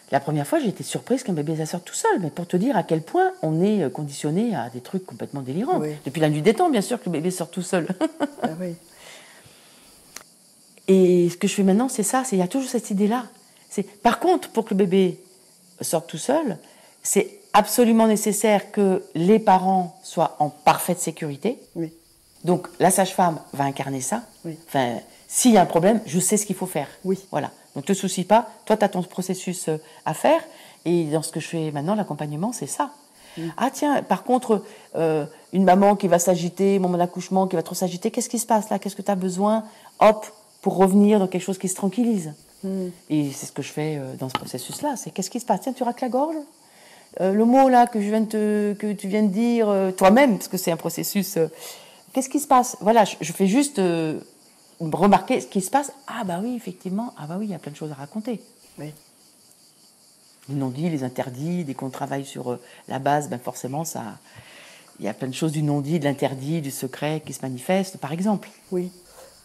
La première fois, j'ai été surprise qu'un bébé ça sorte tout seul, mais pour te dire à quel point on est conditionné à des trucs complètement délirants. Oui. Depuis la nuit des temps, bien sûr, que le bébé sort tout seul. Ah oui. Et ce que je fais maintenant, c'est ça, il y a toujours cette idée-là. Par contre, pour que le bébé sorte tout seul, c'est absolument nécessaire que les parents soient en parfaite sécurité. Oui. Donc, la sage-femme va incarner ça. Oui. Enfin, s'il y a un problème, je sais ce qu'il faut faire. Oui. Voilà. Donc, ne te soucie pas. Toi, tu as ton processus à faire. Et dans ce que je fais maintenant, l'accompagnement, c'est ça. Ah tiens, par contre, une maman qui va s'agiter, moment d'accouchement, qui va trop s'agiter, qu'est-ce qui se passe là? Qu'est-ce que tu as besoin? Hop, pour revenir dans quelque chose qui se tranquillise. Et c'est ce que je fais dans ce processus-là. C'est qu'est-ce qui se passe? Tiens, tu racles la gorge? Le mot là que tu viens de dire toi-même, parce que c'est un processus... qu'est-ce qui se passe? Voilà, je fais juste... remarquer ce qui se passe. Ah bah oui, effectivement, il y a plein de choses à raconter. Oui. Les non-dits, les interdits, dès qu'on travaille sur la base, ben forcément, il y a plein de choses du non-dit, de l'interdit, du secret qui se manifestent, par exemple. Oui.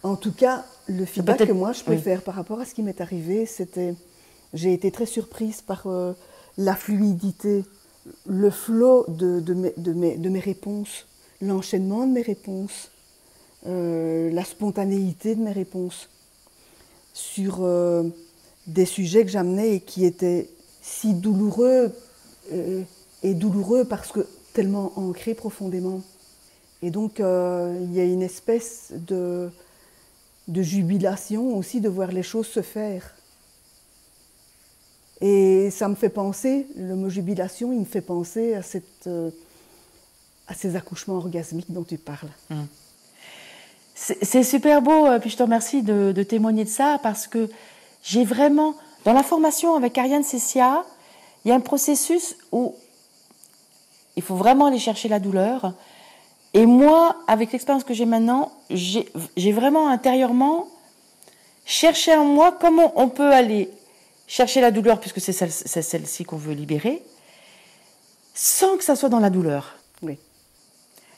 En tout cas, le feedback que moi je peux faire par rapport à ce qui m'est arrivé, c'était... J'ai été très surprise par la fluidité, le flot de mes réponses, l'enchaînement de mes réponses. La spontanéité de mes réponses sur des sujets que j'amenais et qui étaient si douloureux et douloureux parce que tellement ancrés profondément. Et donc il y a une espèce de jubilation aussi de voir les choses se faire. Et ça me fait penser, le mot jubilation, il me fait penser à ces accouchements orgasmiques dont tu parles. C'est super beau, puis je te remercie de témoigner de ça, parce que j'ai vraiment, dans la formation avec Ariane Cessia, il y a un processus où il faut vraiment aller chercher la douleur. Et moi, avec l'expérience que j'ai maintenant, j'ai vraiment intérieurement cherché en moi comment on peut aller chercher la douleur, puisque c'est celle-ci qu'on veut libérer, sans que ça soit dans la douleur. Oui.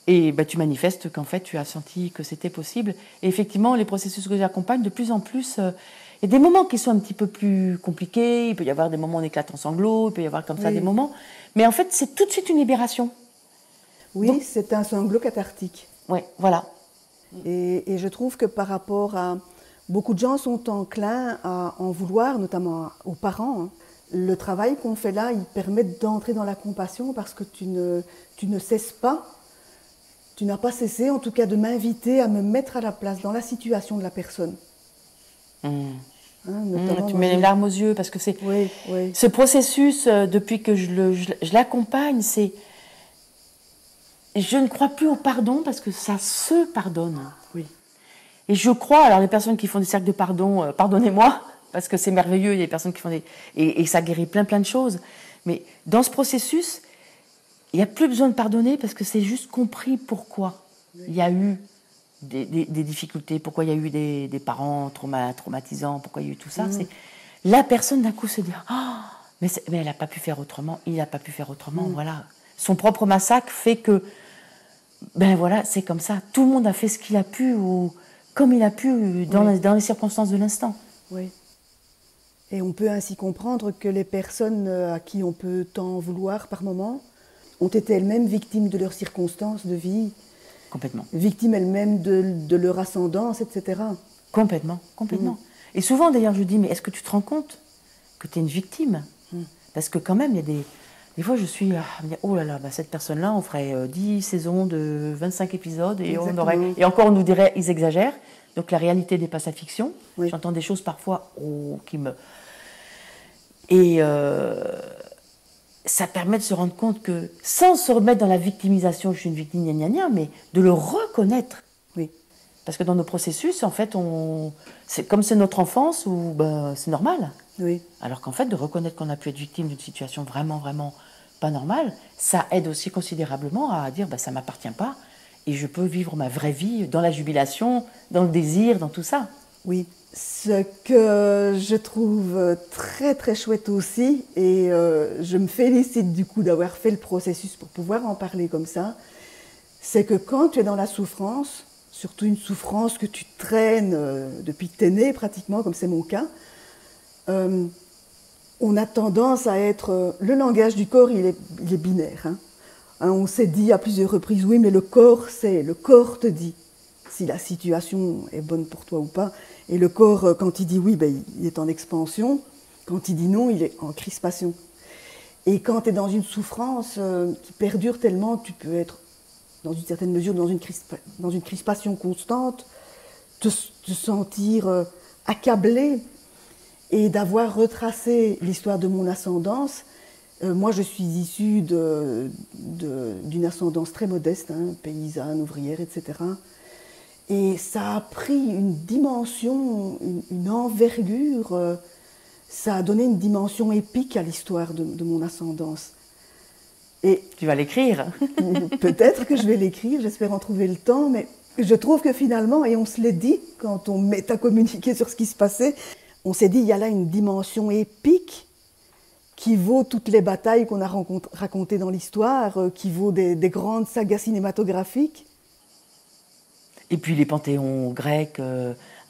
Et bah, tu manifestes qu'en fait, tu as senti que c'était possible. Et effectivement, les processus que j'accompagne, de plus en plus, il y a des moments qui sont un petit peu plus compliqués. Il peut y avoir des moments où on éclate en sanglots, il peut y avoir comme ça des moments. Mais en fait, c'est tout de suite une libération. Oui, donc, c'est un sanglot cathartique. Oui, voilà. Et je trouve que par rapport à... Beaucoup de gens sont enclins à en vouloir, notamment aux parents. Hein. Le travail qu'on fait là, il permet d'entrer dans la compassion parce que tu ne cesses pas. Tu n'as pas cessé, en tout cas, de m'inviter à me mettre à la place, dans la situation de la personne. Hein, tu mets les larmes aux yeux, parce que c'est... Oui, oui. Ce processus, depuis que je l'accompagne, je ne crois plus au pardon parce que ça se pardonne. Oui. Et je crois, alors les personnes qui font des cercles de pardon, pardonnez-moi, parce que c'est merveilleux, il y a des personnes qui font des... Et ça guérit plein de choses. Mais dans ce processus, il n'y a plus besoin de pardonner parce que c'est juste compris pourquoi il y a eu des difficultés, pourquoi il y a eu des parents traumatisants, pourquoi il y a eu tout ça. C'est la personne d'un coup se dit « Ah, mais elle n'a pas pu faire autrement, il n'a pas pu faire autrement, voilà. » Son propre massacre fait que, ben voilà, c'est comme ça. Tout le monde a fait ce qu'il a pu ou comme il a pu dans les circonstances de l'instant. Oui. Et on peut ainsi comprendre que les personnes à qui on peut tant vouloir par moment ont été elles-mêmes victimes de leurs circonstances de vie. Complètement. Victimes elles-mêmes de leur ascendance, etc. Complètement. Et souvent d'ailleurs je dis, mais est-ce que tu te rends compte que tu es une victime? Parce que quand même, il y a des fois je suis, oh là là, bah, cette personne-là, on ferait 10 saisons de 25 épisodes et et encore on nous dirait, ils exagèrent. Donc la réalité dépasse la fiction. Oui. J'entends des choses parfois qui me... Et ça permet de se rendre compte que, sans se remettre dans la victimisation, je suis une victime, gna gna gna, mais de le reconnaître. Oui. Parce que dans nos processus, en fait, comme c'est notre enfance, c'est normal. Oui. Alors qu'en fait, de reconnaître qu'on a pu être victime d'une situation vraiment, vraiment pas normale, ça aide aussi considérablement à dire, ça ne m'appartient pas, et je peux vivre ma vraie vie dans la jubilation, dans le désir, dans tout ça. Oui. Ce que je trouve très très chouette aussi, et je me félicite du coup d'avoir fait le processus pour pouvoir en parler comme ça, c'est que quand tu es dans la souffrance, surtout une souffrance que tu traînes depuis que tu es né pratiquement, comme c'est mon cas, on a tendance à être... le langage du corps, il est binaire. On s'est dit à plusieurs reprises, oui, mais le corps te dit si la situation est bonne pour toi ou pas. Et le corps, quand il dit oui, il est en expansion. Quand il dit non, il est en crispation. Et quand tu es dans une souffrance qui perdure tellement, tu peux être, dans une certaine mesure, dans une crispation constante, te sentir accablé. Et d'avoir retracé l'histoire de mon ascendance, moi je suis issue d'une ascendance très modeste, paysanne, ouvrière, etc. Et ça a pris une dimension, une envergure, ça a donné une dimension épique à l'histoire de mon ascendance. Et tu vas l'écrire. Peut-être que je vais l'écrire, j'espère en trouver le temps, mais je trouve que finalement, et on se l'est dit quand on métacommuniquait sur ce qui se passait, on s'est dit, il y a là une dimension épique qui vaut toutes les batailles qu'on a racontées dans l'histoire, qui vaut des grandes sagas cinématographiques. Et puis les panthéons grecs,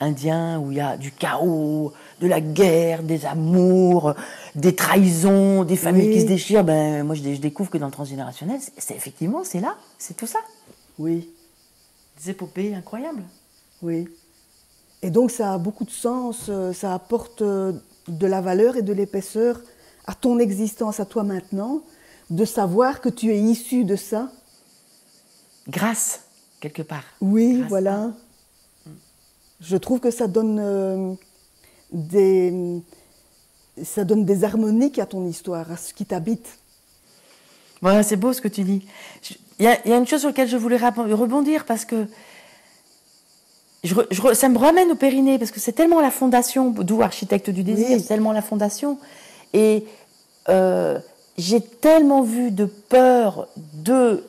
indiens, où il y a du chaos, de la guerre, des amours, des trahisons, des familles qui se déchirent. Moi, je découvre que dans le transgénérationnel, effectivement, c'est là, c'est tout ça. Oui. Des épopées incroyables. Oui. Et donc ça a beaucoup de sens, ça apporte de la valeur et de l'épaisseur à ton existence, à toi maintenant, de savoir que tu es issu de ça. Grâce, quelque part. Oui, grâce voilà. Je trouve que ça donne des harmoniques à ton histoire, à ce qui t'habite. Voilà, c'est beau ce que tu dis. Il y a une chose sur laquelle je voulais rebondir parce que ça me ramène au Périnée, parce que c'est tellement la fondation, d'où architecte du désir, c'est tellement la fondation. Et j'ai tellement vu de peur de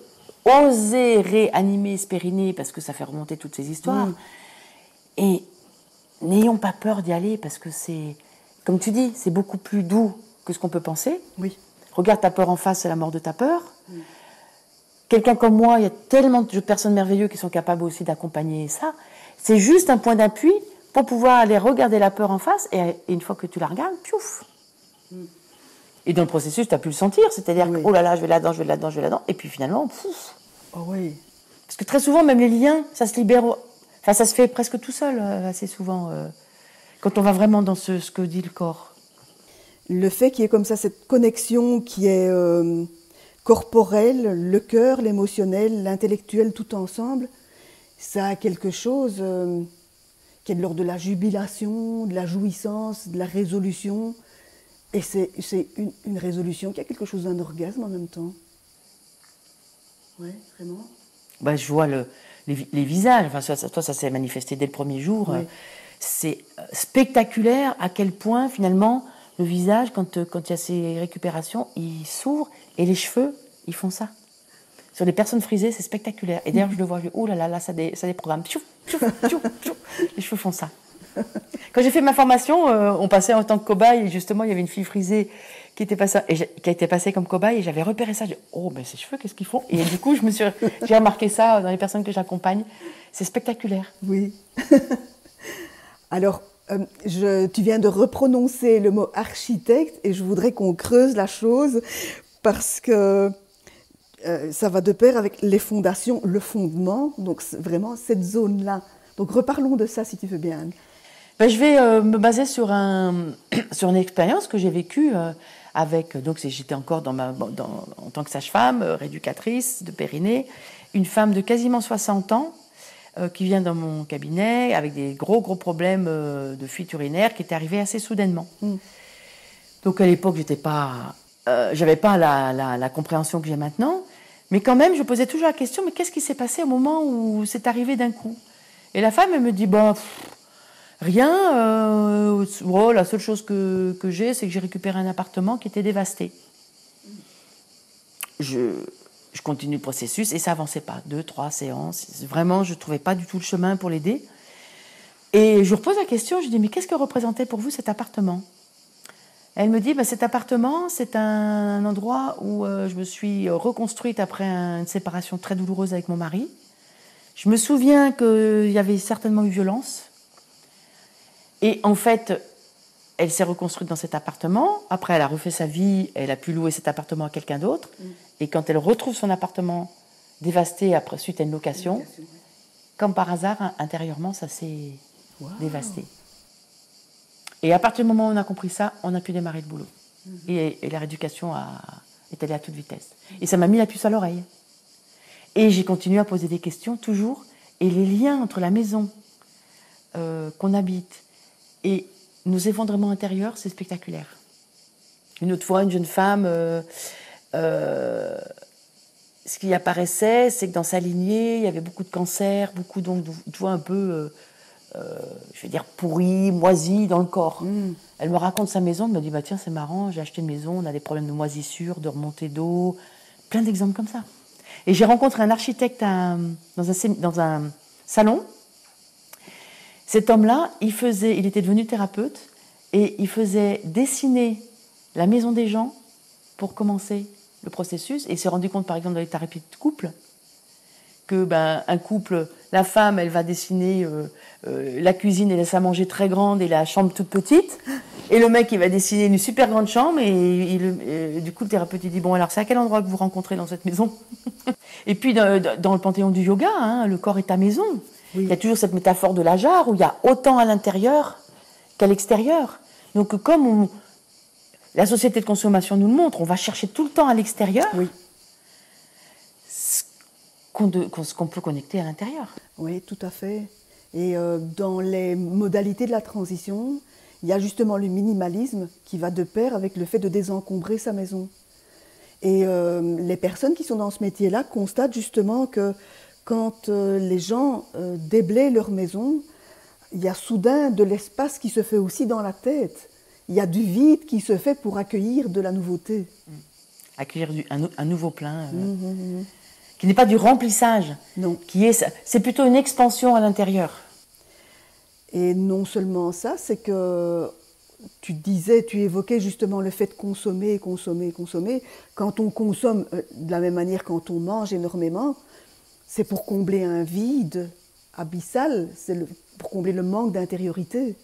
oser réanimer ce Périnée, parce que ça fait remonter toutes ces histoires. Et n'ayons pas peur d'y aller, parce que c'est, comme tu dis, c'est beaucoup plus doux que ce qu'on peut penser. Oui. Regarde ta peur en face, c'est la mort de ta peur. Quelqu'un comme moi, il y a tellement de personnes merveilleuses qui sont capables aussi d'accompagner ça. C'est juste un point d'appui pour pouvoir aller regarder la peur en face, et une fois que tu la regardes, piouf. Et dans le processus, tu as pu le sentir, c'est-à-dire que, oh là là, je vais là-dedans, je vais là-dedans, je vais là-dedans, et puis finalement, pouf. Oh oui. Parce que très souvent, même les liens, ça se libère, enfin ça se fait presque tout seul, assez souvent, quand on va vraiment dans ce que dit le corps. Le fait qu'il y ait comme ça cette connexion qui est corporelle, le cœur, l'émotionnel, l'intellectuel, tout ensemble, ça a quelque chose qui est de l'ordre de la jubilation, de la jouissance, de la résolution. Et c'est une résolution qui a quelque chose d'un orgasme en même temps. Oui, vraiment. Ben, je vois les visages. Enfin, toi, ça s'est manifesté dès le premier jour. Oui. C'est spectaculaire à quel point, finalement, le visage, quand il y a ces récupérations, il s'ouvre et les cheveux, ils font ça. Sur les personnes frisées, c'est spectaculaire. Et d'ailleurs, je le vois, oh là là, là ça déprogramme. Tchouf, tchouf, tchouf, tchouf. Les cheveux font ça. Quand j'ai fait ma formation, on passait en tant que cobaye. Et justement, il y avait une fille frisée qui a été passée comme cobaye. Et j'avais repéré ça. J'ai dit, oh, ben ces cheveux, qu'est-ce qu'ils font? Et du coup, j'ai remarqué ça dans les personnes que j'accompagne. C'est spectaculaire. Oui. Alors, tu viens de reprononcer le mot architecte et je voudrais qu'on creuse la chose parce que ça va de pair avec les fondations, le fondement, donc vraiment cette zone-là. Donc reparlons de ça si tu veux bien, Anne. Ben, je vais me baser sur sur une expérience que j'ai vécue avec, donc j'étais encore en tant que sage-femme, rééducatrice de périnée, une femme de quasiment 60 ans qui vient dans mon cabinet avec des gros problèmes de fuite urinaire qui étaient arrivés assez soudainement. Donc à l'époque, j'avais pas la compréhension que j'ai maintenant, mais quand même, je posais toujours la question, mais qu'est-ce qui s'est passé au moment où c'est arrivé d'un coup? Et la femme, elle me dit, bon, rien, la seule chose que j'ai, c'est que j'ai récupéré un appartement qui était dévasté. Je continue le processus et ça avançait pas. 2, 3 séances. Vraiment, je ne trouvais pas du tout le chemin pour l'aider. Et je repose la question, je dis, mais qu'est-ce que représentait pour vous cet appartement? Elle me dit, cet appartement, c'est un endroit où je me suis reconstruite après une séparation très douloureuse avec mon mari. Je me souviens qu'il y avait certainement eu violence. Et en fait, elle s'est reconstruite dans cet appartement. Après, elle a refait sa vie. Elle a pu louer cet appartement à quelqu'un d'autre. Et quand elle retrouve son appartement dévasté suite à une location, comme par hasard, intérieurement, ça s'est dévasté. Et à partir du moment où on a compris ça, on a pu démarrer le boulot. Et la rééducation est allée à toute vitesse. Et ça m'a mis la puce à l'oreille. Et j'ai continué à poser des questions, toujours. Et les liens entre la maison qu'on habite et nos effondrements intérieurs, c'est spectaculaire. Une autre fois, une jeune femme, ce qui apparaissait, c'est que dans sa lignée, il y avait beaucoup de cancers, beaucoup donc, tu vois, un peu, je vais dire, pourri, moisi dans le corps. Elle me raconte sa maison, elle me dit, tiens, c'est marrant, j'ai acheté une maison, on a des problèmes de moisissure, de remontée d'eau, plein d'exemples comme ça. Et j'ai rencontré un architecte dans un salon. Cet homme-là, il était devenu thérapeute et il faisait dessiner la maison des gens pour commencer le processus. Et il s'est rendu compte, par exemple, dans les thérapies de couple, que un couple, la femme, elle va dessiner la cuisine et laisse à manger très grande et la chambre toute petite. Et le mec, il va dessiner une super grande chambre et du coup, le thérapeute, il dit, bon, alors c'est à quel endroit que vous rencontrez dans cette maison? Et puis, dans le panthéon du yoga, le corps est ta maison. Oui. Il y a toujours cette métaphore de la jarre où il y a autant à l'intérieur qu'à l'extérieur. Donc, comme la société de consommation nous le montre, on va chercher tout le temps à l'extérieur ce qu'on peut connecter à l'intérieur. Oui, tout à fait. Et dans les modalités de la transition, il y a justement le minimalisme qui va de pair avec le fait de désencombrer sa maison. Et les personnes qui sont dans ce métier-là constatent justement que quand les gens déblayent leur maison, il y a soudain de l'espace qui se fait aussi dans la tête. Il y a du vide qui se fait pour accueillir de la nouveauté. Accueillir un nouveau plein, qui n'est pas du remplissage, non. C'est plutôt une expansion à l'intérieur. Et non seulement ça, c'est que tu évoquais justement le fait de consommer. Quand on consomme, de la même manière quand on mange énormément, c'est pour combler un vide abyssal, pour combler le manque d'intériorité.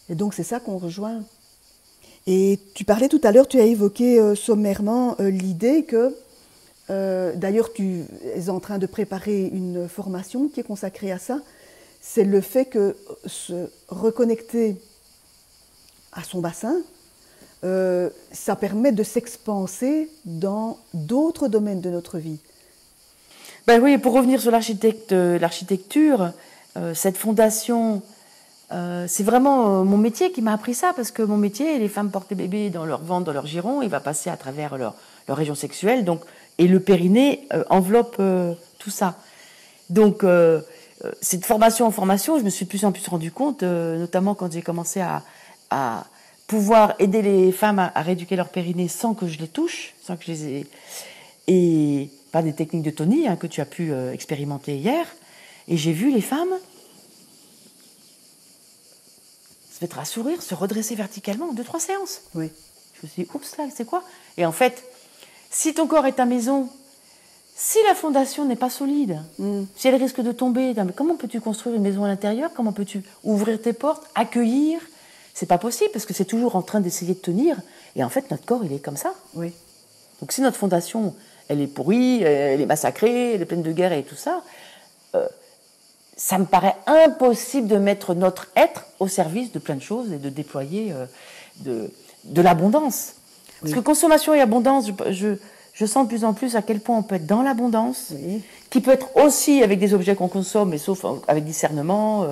Et donc c'est ça qu'on rejoint. Et tu parlais tout à l'heure, tu as évoqué sommairement l'idée que, d'ailleurs tu es en train de préparer une formation qui est consacrée à ça, c'est le fait que se reconnecter à son bassin, ça permet de s'expanser dans d'autres domaines de notre vie. Oui, pour revenir sur l'architecture, cette fondation, c'est vraiment mon métier qui m'a appris ça, parce que mon métier, les femmes portent des bébés dans leur ventre, dans leur giron, il va passer à travers leur région sexuelle, donc Et le périnée enveloppe tout ça. Donc, cette formation en formation, je me suis de plus en plus rendu compte, notamment quand j'ai commencé à pouvoir aider les femmes à rééduquer leur périnée sans que je les touche, sans que je les ai... Et par des techniques de Tony que tu as pu expérimenter hier. Et j'ai vu les femmes se mettre à sourire, se redresser verticalement en 2-3 séances. Oui. Je me suis dit, oups, là, c'est quoi? Et en fait, si ton corps est ta maison, si la fondation n'est pas solide, si elle risque de tomber, comment peux-tu construire une maison à l'intérieur? Comment peux-tu ouvrir tes portes, accueillir? C'est pas possible parce que c'est toujours en train d'essayer de tenir. Et en fait, notre corps, il est comme ça. Oui. Donc si notre fondation, elle est pourrie, elle est massacrée, elle est pleine de guerre et tout ça, ça me paraît impossible de mettre notre être au service de plein de choses et de déployer de l'abondance. Parce que consommation et abondance, je sens de plus en plus à quel point on peut être dans l'abondance, qui peut être aussi avec des objets qu'on consomme, mais sauf avec discernement,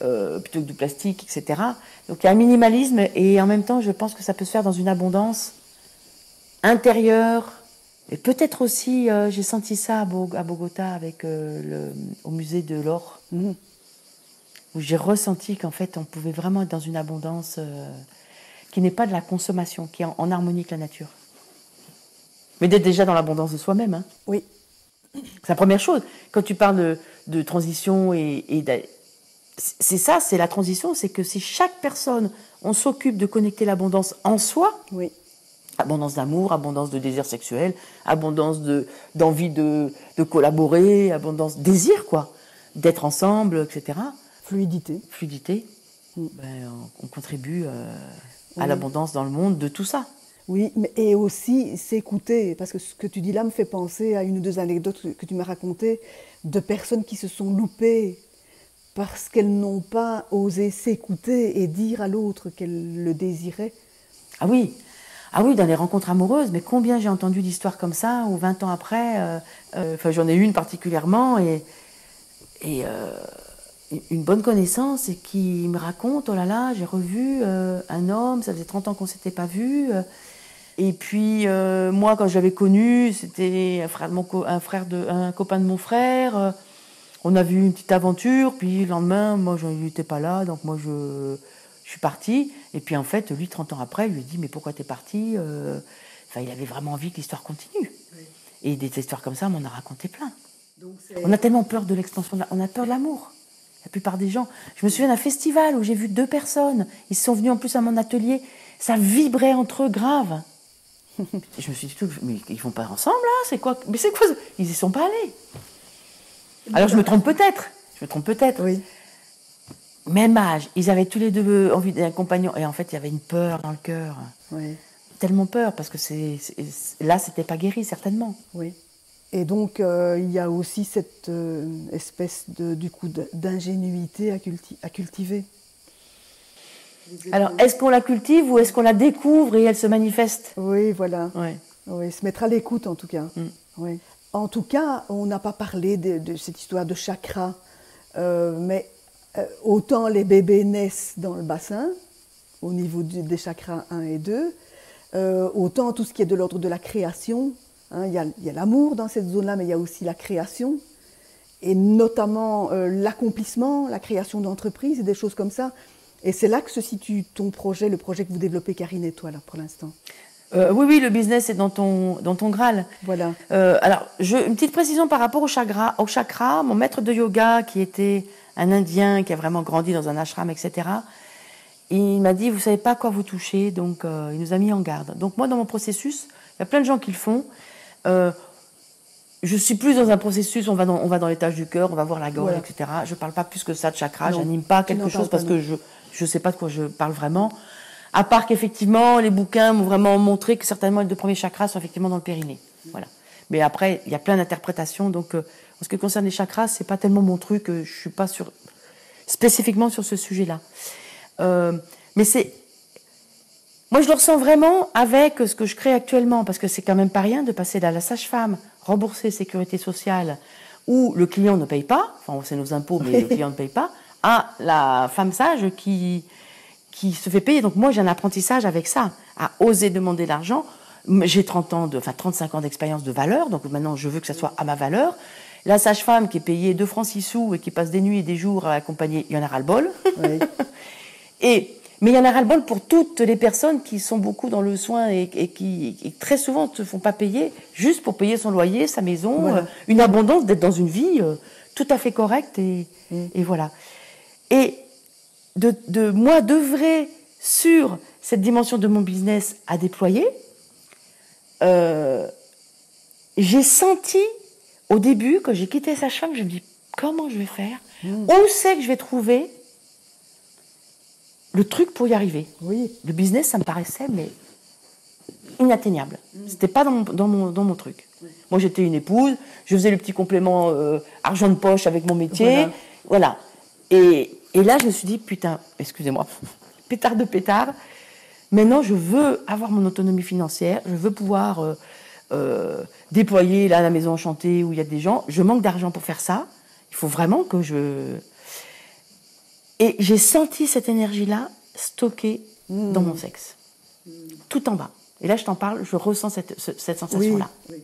plutôt que du plastique, etc. Donc il y a un minimalisme et en même temps, je pense que ça peut se faire dans une abondance intérieure. Et peut-être aussi, j'ai senti ça à Bogota avec au musée de l'or, où j'ai ressenti qu'en fait, on pouvait vraiment être dans une abondance qui n'est pas de la consommation, qui est en harmonie avec la nature. Mais d'être déjà dans l'abondance de soi-même. Hein. Oui. C'est la première chose. Quand tu parles de transition c'est ça, c'est la transition, c'est que si chaque personne, on s'occupe de connecter l'abondance en soi, oui. Abondance d'amour, abondance de désir sexuel, abondance d'envie de collaborer, abondance, désir quoi, d'être ensemble, etc. Fluidité. On contribue à l'abondance dans le monde de tout ça. Oui, et aussi s'écouter, parce que ce que tu dis là me fait penser à une ou deux anecdotes que tu m'as racontées de personnes qui se sont loupées parce qu'elles n'ont pas osé s'écouter et dire à l'autre qu'elles le désiraient. Ah oui, dans les rencontres amoureuses, mais combien j'ai entendu d'histoires comme ça, où 20 ans après, j'en ai une particulièrement, et une bonne connaissance, et qui me raconte, oh là là, j'ai revu un homme, ça faisait 30 ans qu'on ne s'était pas vu, et puis moi, quand je l'avais connu, c'était un copain de mon frère, on a vu une petite aventure, puis le lendemain, moi, je n'étais pas là, donc moi, je suis partie, et puis en fait, lui, 30 ans après, il lui a dit, mais pourquoi t'es partie il avait vraiment envie que l'histoire continue. Oui. Et des histoires comme ça, on en a raconté plein. Donc, on a tellement peur de l'expansion, on a peur de l'amour. La plupart des gens. Je me souviens d'un festival où j'ai vu 2 personnes, ils sont venus en plus à mon atelier, ça vibrait entre eux grave. Je me suis dit, mais ils vont pas ensemble là? C'est quoi? Mais c'est quoi? Ils y sont pas allés. Alors je me trompe peut-être. Oui. Même âge, ils avaient tous les deux envie d'un compagnon. Et en fait, il y avait une peur dans le cœur. Oui. Tellement peur, parce que là, c'était pas guéri, certainement. Oui. Et donc, il y a aussi cette espèce d'ingénuité à cultiver. Alors, est-ce qu'on la cultive ou est-ce qu'on la découvre et elle se manifeste? Oui, voilà. Ouais. Oui, se mettre à l'écoute, en tout cas. Oui. En tout cas, on n'a pas parlé de cette histoire de chakra, mais autant les bébés naissent dans le bassin, au niveau des chakras 1 et 2, autant tout ce qui est de l'ordre de la création, il y a l'amour dans cette zone-là, mais il y a aussi la création, et notamment l'accomplissement, la création d'entreprises et des choses comme ça. Et c'est là que se situe ton projet, le projet que vous développez, Karine et toi, là, pour l'instant. Oui, le business est dans ton Graal. Voilà. Alors, une petite précision par rapport au chakra. Mon maître de yoga, qui était un Indien, qui a vraiment grandi dans un ashram, etc., il m'a dit, vous ne savez pas à quoi vous touchez, donc il nous a mis en garde. Donc moi, dans mon processus, il y a plein de gens qui le font. Je suis plus dans un processus, on va dans l'étage du cœur, on va voir la gorge, voilà. Etc. Je ne parle pas plus que ça de chakra, je n'anime pas quelque chose parce que je ne sais pas de quoi je parle vraiment. À part qu'effectivement, les bouquins m'ont vraiment montré que certainement les 2 premiers chakras sont effectivement dans le périnée. Voilà. Mais après, il y a plein d'interprétations. Donc, en ce qui concerne les chakras, c'est pas tellement mon truc. Je suis pas spécifiquement sur ce sujet-là. Mais moi, je le ressens vraiment avec ce que je crée actuellement, parce que c'est quand même pas rien de passer de la sage-femme, rembourser sécurité sociale, où le client ne paye pas, enfin, c'est nos impôts, mais le client ne paye pas, à la femme sage qui se fait payer. Donc moi, j'ai un apprentissage avec ça, à oser demander l'argent, J'ai 35 ans d'expérience de valeur, donc maintenant je veux que ça soit à ma valeur. La sage-femme qui est payée 2 francs 6 sous et qui passe des nuits et des jours à accompagner, il y en a ras-le-bol. Oui. Mais il y en a ras-le-bol pour toutes les personnes qui sont beaucoup dans le soin et qui très souvent ne se font pas payer juste pour payer son loyer, sa maison, voilà. Une abondance, d'être dans une vie tout à fait correcte et voilà. Et de moi d'œuvrer sur cette dimension de mon business à déployer, j'ai senti au début, quand j'ai quitté sage-femme, je me dis comment je vais faire, où c'est que je vais trouver le truc pour y arriver. Oui. Le business, ça me paraissait mais inatteignable. C'était pas dans mon truc. Oui. Moi, j'étais une épouse, je faisais le petit complément argent de poche avec mon métier, voilà. Et là, je me suis dit putain, excusez-moi, pétard de pétard. Maintenant, je veux avoir mon autonomie financière, je veux pouvoir déployer là la maison enchantée où il y a des gens. Je manque d'argent pour faire ça. Il faut vraiment que je... Et j'ai senti cette énergie-là stockée dans mon sexe, tout en bas. Et là, je t'en parle, je ressens cette sensation-là. Oui, oui.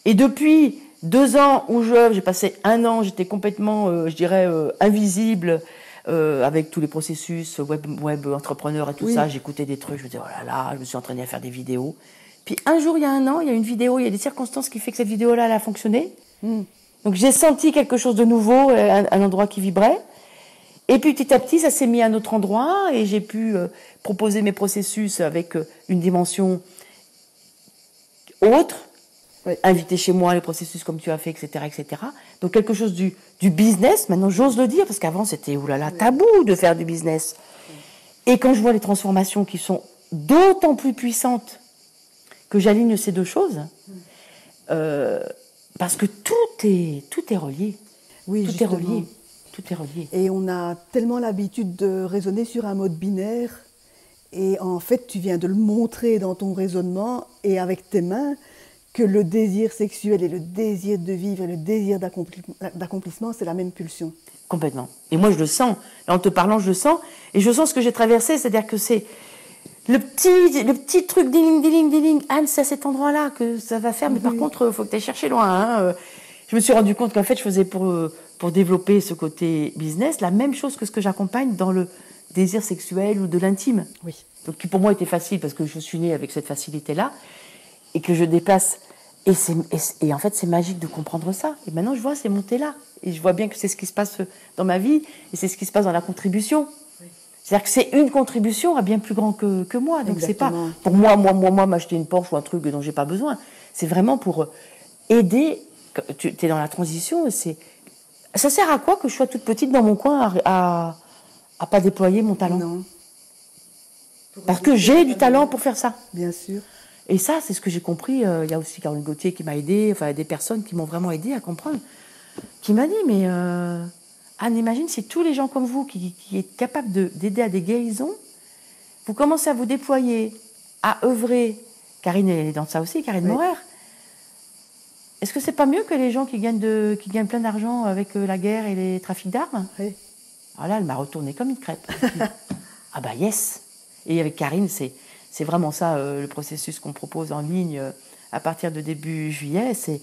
Et depuis 2 ans où j'ai passé 1 an, j'étais complètement, je dirais, invisible, avec tous les processus web entrepreneur et tout ça. J'écoutais des trucs, je me disais, oh là là, je me suis entraînée à faire des vidéos. Puis un jour, il y a 1 an, il y a une vidéo, il y a des circonstances qui font que cette vidéo-là, elle a fonctionné. Donc j'ai senti quelque chose de nouveau, un endroit qui vibrait. Et puis petit à petit, ça s'est mis à un autre endroit et j'ai pu proposer mes processus avec une dimension autre, inviter chez moi les processus comme tu as fait, etc., etc. Donc quelque chose du business, maintenant j'ose le dire, parce qu'avant c'était oulala, tabou de faire du business. Et quand je vois les transformations qui sont d'autant plus puissantes que j'aligne ces 2 choses, parce que tout est relié. Oui, tout justement. Est relié. Tout est relié. Et on a tellement l'habitude de raisonner sur un mode binaire. Et en fait, tu viens de le montrer dans ton raisonnement et avec tes mains que le désir sexuel et le désir de vivre et le désir d'accomplissement, c'est la même pulsion. Complètement. Et moi, je le sens. Là, en te parlant, je le sens. Et je sens ce que j'ai traversé, c'est-à-dire que c'est le petit truc diling. Anne, c'est à cet endroit-là que ça va faire. Mais par contre, il faut que tu ailles chercher loin. Hein. Je me suis rendu compte qu'en fait, je faisais pour développer ce côté business la même chose que ce que j'accompagne dans le désir sexuel ou de l'intime. Oui. Donc, qui pour moi était facile parce que je suis née avec cette facilité-là et que je dépasse. Et en fait, c'est magique de comprendre ça. Et maintenant, je vois ces montées-là. Et je vois bien que c'est ce qui se passe dans ma vie et c'est ce qui se passe dans la contribution. Oui. C'est-à-dire que c'est une contribution à bien plus grand que moi. Donc, c'est pas pour moi, m'acheter une Porsche ou un truc dont j'ai pas besoin. C'est vraiment pour aider. Tu es dans la transition et ça sert à quoi que je sois toute petite dans mon coin à pas déployer mon talent? Non. Parce que j'ai du talent pour faire ça. Bien sûr. Et ça, c'est ce que j'ai compris. Il y a aussi Caroline Gauthier qui m'a aidée, enfin des personnes qui m'ont vraiment aidée à comprendre, qui m'a dit, mais Anne, imagine si tous les gens comme vous qui êtes capables d'aider à des guérisons, vous commencez à vous déployer, à œuvrer. Karine, elle est dans ça aussi, Karine Morer. Est-ce que c'est pas mieux que les gens qui gagnent plein d'argent avec la guerre et les trafics d'armes? Oui. Alors là, elle m'a retournée comme une crêpe. Ah bah yes. Et avec Karine, c'est vraiment ça le processus qu'on propose en ligne à partir de début juillet. C'est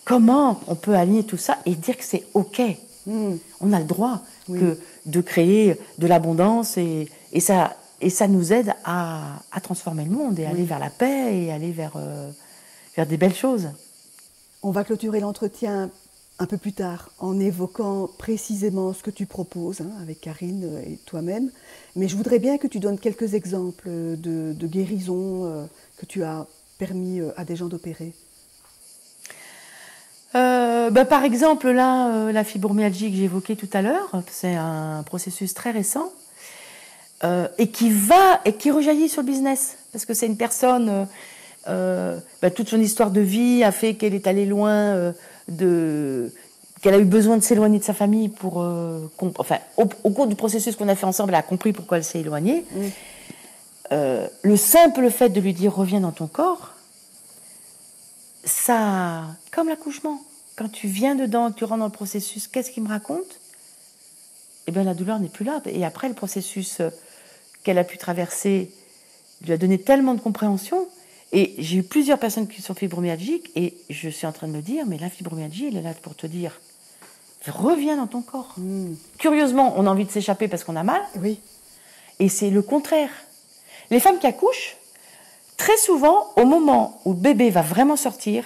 comment on peut aligner tout ça et dire que c'est OK. On a le droit de créer de l'abondance et ça nous aide à transformer le monde et aller vers la paix et aller vers des belles choses. On va clôturer l'entretien un peu plus tard en évoquant précisément ce que tu proposes avec Karine et toi-même. Mais je voudrais bien que tu donnes quelques exemples de guérisons que tu as permis à des gens d'opérer. Par exemple, là, la fibromyalgie que j'ai évoquée tout à l'heure, c'est un processus très récent et qui rejaillit sur le business. Parce que c'est une personne... toute son histoire de vie a fait qu'elle est allée loin, qu'elle a eu besoin de s'éloigner de sa famille pour... au cours du processus qu'on a fait ensemble, elle a compris pourquoi elle s'est éloignée. Le simple fait de lui dire « reviens dans ton corps », ça... Comme l'accouchement. Quand tu viens dedans, tu rentres dans le processus, qu'est-ce qu'il me raconte? Eh bien, la douleur n'est plus là. Et après, le processus qu'elle a pu traverser lui a donné tellement de compréhension. Et j'ai eu plusieurs personnes qui sont fibromyalgiques et je suis en train de me dire, mais la fibromyalgie, elle est là pour te dire, reviens dans ton corps. Curieusement, on a envie de s'échapper parce qu'on a mal. Oui. Et c'est le contraire. Les femmes qui accouchent, très souvent, au moment où le bébé va vraiment sortir,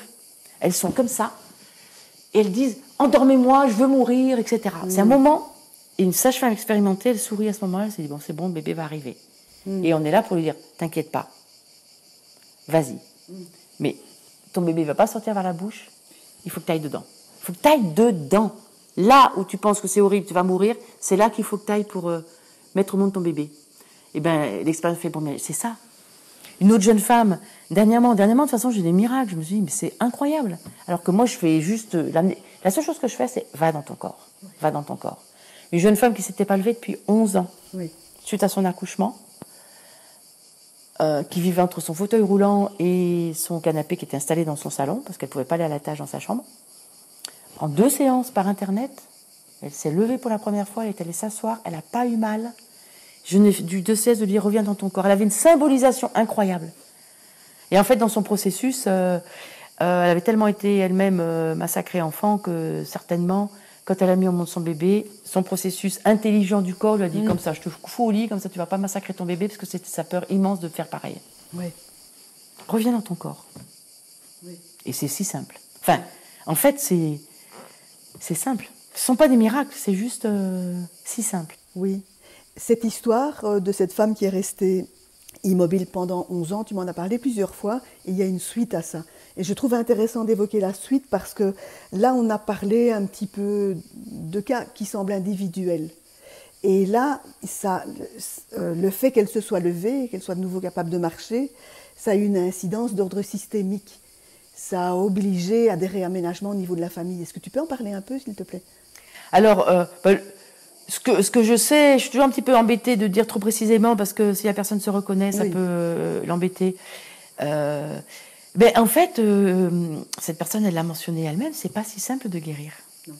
elles sont comme ça. Et elles disent, endormez-moi, je veux mourir, etc. C'est un moment, et une sage-femme expérimentée, elle sourit à ce moment-là, elle se dit, bon, c'est bon, le bébé va arriver. Et on est là pour lui dire, t'inquiète pas, vas-y. Mais ton bébé ne va pas sortir vers la bouche, il faut que tu ailles dedans. Il faut que tu ailles dedans. Là où tu penses que c'est horrible, tu vas mourir, c'est là qu'il faut que tu ailles pour mettre au monde ton bébé. Eh bien, l'expérience fait pour moi, c'est ça. Une autre jeune femme, dernièrement, de toute façon, j'ai des miracles. Je me suis dit, mais c'est incroyable. Alors que moi, je fais juste... La seule chose que je fais, c'est va dans ton corps. Va dans ton corps. Une jeune femme qui ne s'était pas levée depuis 11 ans, suite à son accouchement, qui vivait entre son fauteuil roulant et son canapé qui était installé dans son salon, parce qu'elle ne pouvait pas aller à l'étage dans sa chambre. En 2 séances par Internet, elle s'est levée pour la première fois, elle est allée s'asseoir, elle n'a pas eu mal. Je n'ai eu de cesse de lui dire, reviens dans ton corps. Elle avait une symbolisation incroyable. Et en fait, dans son processus, elle avait tellement été elle-même massacrée enfant que certainement, quand elle a mis au monde son bébé, son processus intelligent du corps lui a dit, comme ça, je te fous au lit, comme ça tu ne vas pas massacrer ton bébé, parce que c'était sa peur immense de faire pareil. Oui. Reviens dans ton corps. Oui. Et c'est si simple. Enfin, en fait, c'est simple. Ce ne sont pas des miracles, c'est juste si simple. Oui. Cette histoire de cette femme qui est restée immobile pendant 11 ans, tu m'en as parlé plusieurs fois, et il y a une suite à ça. Et je trouve intéressant d'évoquer la suite parce que là, on a parlé un petit peu de cas qui semblent individuels. Et là, le fait qu'elle se soit levée, qu'elle soit de nouveau capable de marcher, ça a eu une incidence d'ordre systémique. Ça a obligé à des réaménagements au niveau de la famille. Est-ce que tu peux en parler un peu, s'il te plaît? Alors, ce que je sais, je suis toujours un petit peu embêtée de dire trop précisément parce que si la personne se reconnaît, ça peut l'embêter. Mais en fait, cette personne, elle l'a mentionné elle-même, c'est pas si simple de guérir. Non.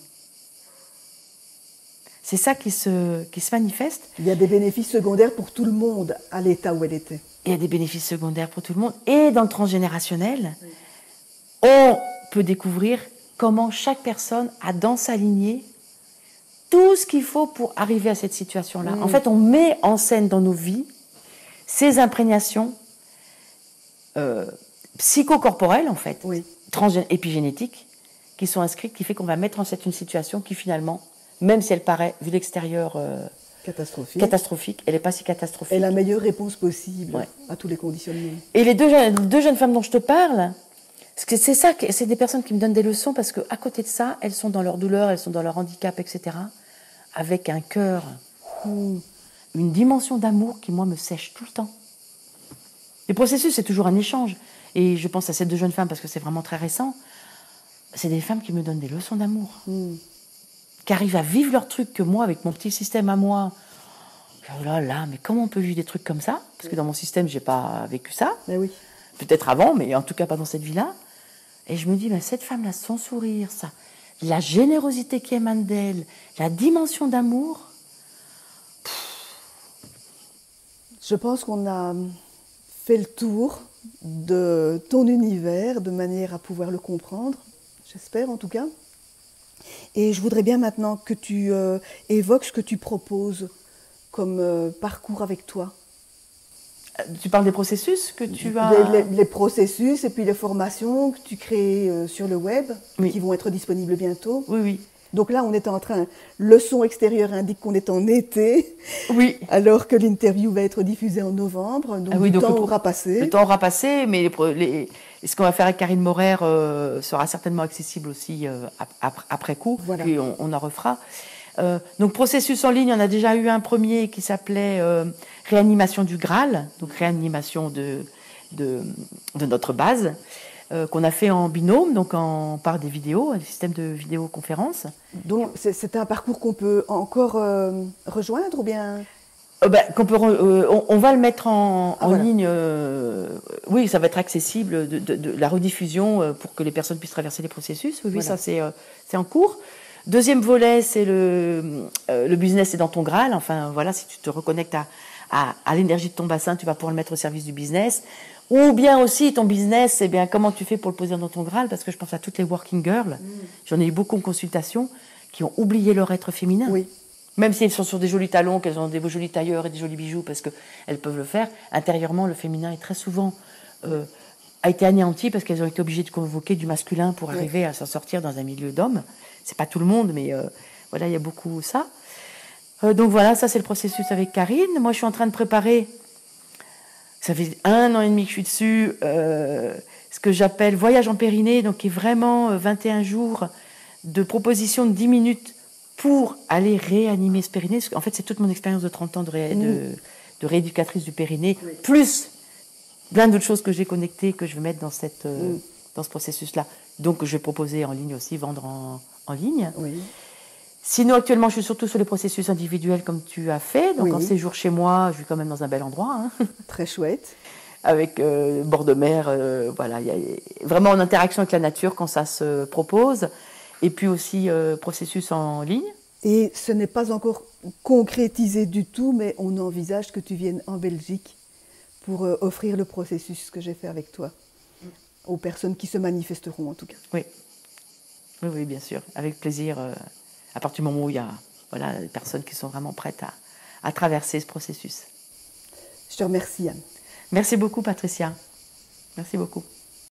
C'est ça qui se manifeste. Il y a des bénéfices secondaires pour tout le monde à l'état où elle était. Il y a des bénéfices secondaires pour tout le monde. Et dans le transgénérationnel, on peut découvrir comment chaque personne a dans sa lignée tout ce qu'il faut pour arriver à cette situation-là. En fait, on met en scène dans nos vies ces imprégnations psychocorporelles, en fait, épigénétiques, qui sont inscrites, qui fait qu'on va mettre en scène une situation qui, finalement, même si elle paraît, vu l'extérieur, catastrophique, elle n'est pas si catastrophique. Et la meilleure réponse possible à tous les conditionnements. Et les deux jeunes femmes dont je te parle, c'est ça, c'est des personnes qui me donnent des leçons, parce qu'à côté de ça, elles sont dans leur douleur, elles sont dans leur handicap, etc., avec un cœur, une dimension d'amour qui, moi, me sèche tout le temps. Les processus, c'est toujours un échange. Et je pense à ces deux jeunes femmes, parce que c'est vraiment très récent. C'est des femmes qui me donnent des leçons d'amour. Qui arrivent à vivre leurs trucs que moi, avec mon petit système à moi, oh là là, mais comment on peut vivre des trucs comme ça? Parce que dans mon système, je n'ai pas vécu ça. Mais oui. Peut-être avant, mais en tout cas pas dans cette vie-là. Et je me dis, ben, cette femme-là, son sourire, ça, la générosité qui émane d'elle, la dimension d'amour. Je pense qu'on a fait le tour de ton univers de manière à pouvoir le comprendre, j'espère en tout cas. Et je voudrais bien maintenant que tu évoques ce que tu proposes comme parcours avec toi. Tu parles des processus que tu as... Les processus et puis les formations que tu crées sur le web, qui vont être disponibles bientôt. Oui, oui. Donc là, on est en train... Le son extérieur indique qu'on est en été, alors que l'interview va être diffusée en novembre. Donc le temps aura passé. Le temps aura passé, mais ce qu'on va faire avec Karine Maurer sera certainement accessible aussi après coup, puis on en refera. Donc processus en ligne, on a déjà eu un premier qui s'appelait réanimation du Graal, donc réanimation de notre base, qu'on a fait en binôme, donc par des vidéos, un système de vidéoconférence. Donc c'est un parcours qu'on peut encore rejoindre ou bien on va le mettre en ligne. Oui, ça va être accessible de la rediffusion pour que les personnes puissent traverser les processus. Oui, ça c'est en cours. Deuxième volet, c'est le business est dans ton Graal. Enfin, voilà, si tu te reconnectes à l'énergie de ton bassin, tu vas pouvoir le mettre au service du business. Ou bien aussi ton business, eh bien, comment tu fais pour le poser dans ton Graal, parce que je pense à toutes les working girls, j'en ai eu beaucoup en consultation, qui ont oublié leur être féminin. Oui. Même si elles sont sur des jolis talons, qu'elles ont des jolis tailleurs et des jolis bijoux, parce qu'elles peuvent le faire, intérieurement, le féminin est très souvent a été anéanti parce qu'elles ont été obligées de convoquer du masculin pour arriver à s'en sortir dans un milieu d'hommes. C'est pas tout le monde, mais voilà, il y a beaucoup ça. Donc voilà, ça c'est le processus avec Karine. Moi, je suis en train de préparer, ça fait 1 an et demi que je suis dessus, ce que j'appelle Voyage en Périnée, donc qui est vraiment 21 jours de propositions de 10 minutes pour aller réanimer ce périnée. En fait, c'est toute mon expérience de 30 ans de rééducatrice du périnée, plus plein d'autres choses que j'ai connectées, que je vais mettre dans ce processus-là. Donc, je vais proposer en ligne aussi, vendre en ligne. Oui. Sinon, actuellement, je suis surtout sur les processus individuels comme tu as fait. Donc, en séjour chez moi, je suis quand même dans un bel endroit. Hein. Très chouette. Avec bord de mer, voilà. Il y a vraiment en interaction avec la nature quand ça se propose. Et puis aussi processus en ligne. Et ce n'est pas encore concrétisé du tout, mais on envisage que tu viennes en Belgique pour offrir le processus que j'ai fait avec toi, aux personnes qui se manifesteront en tout cas. Oui, oui, oui, bien sûr, avec plaisir, à partir du moment où il y a des personnes qui sont vraiment prêtes à traverser ce processus. Je te remercie, Anne. Merci beaucoup, Patricia. Merci beaucoup.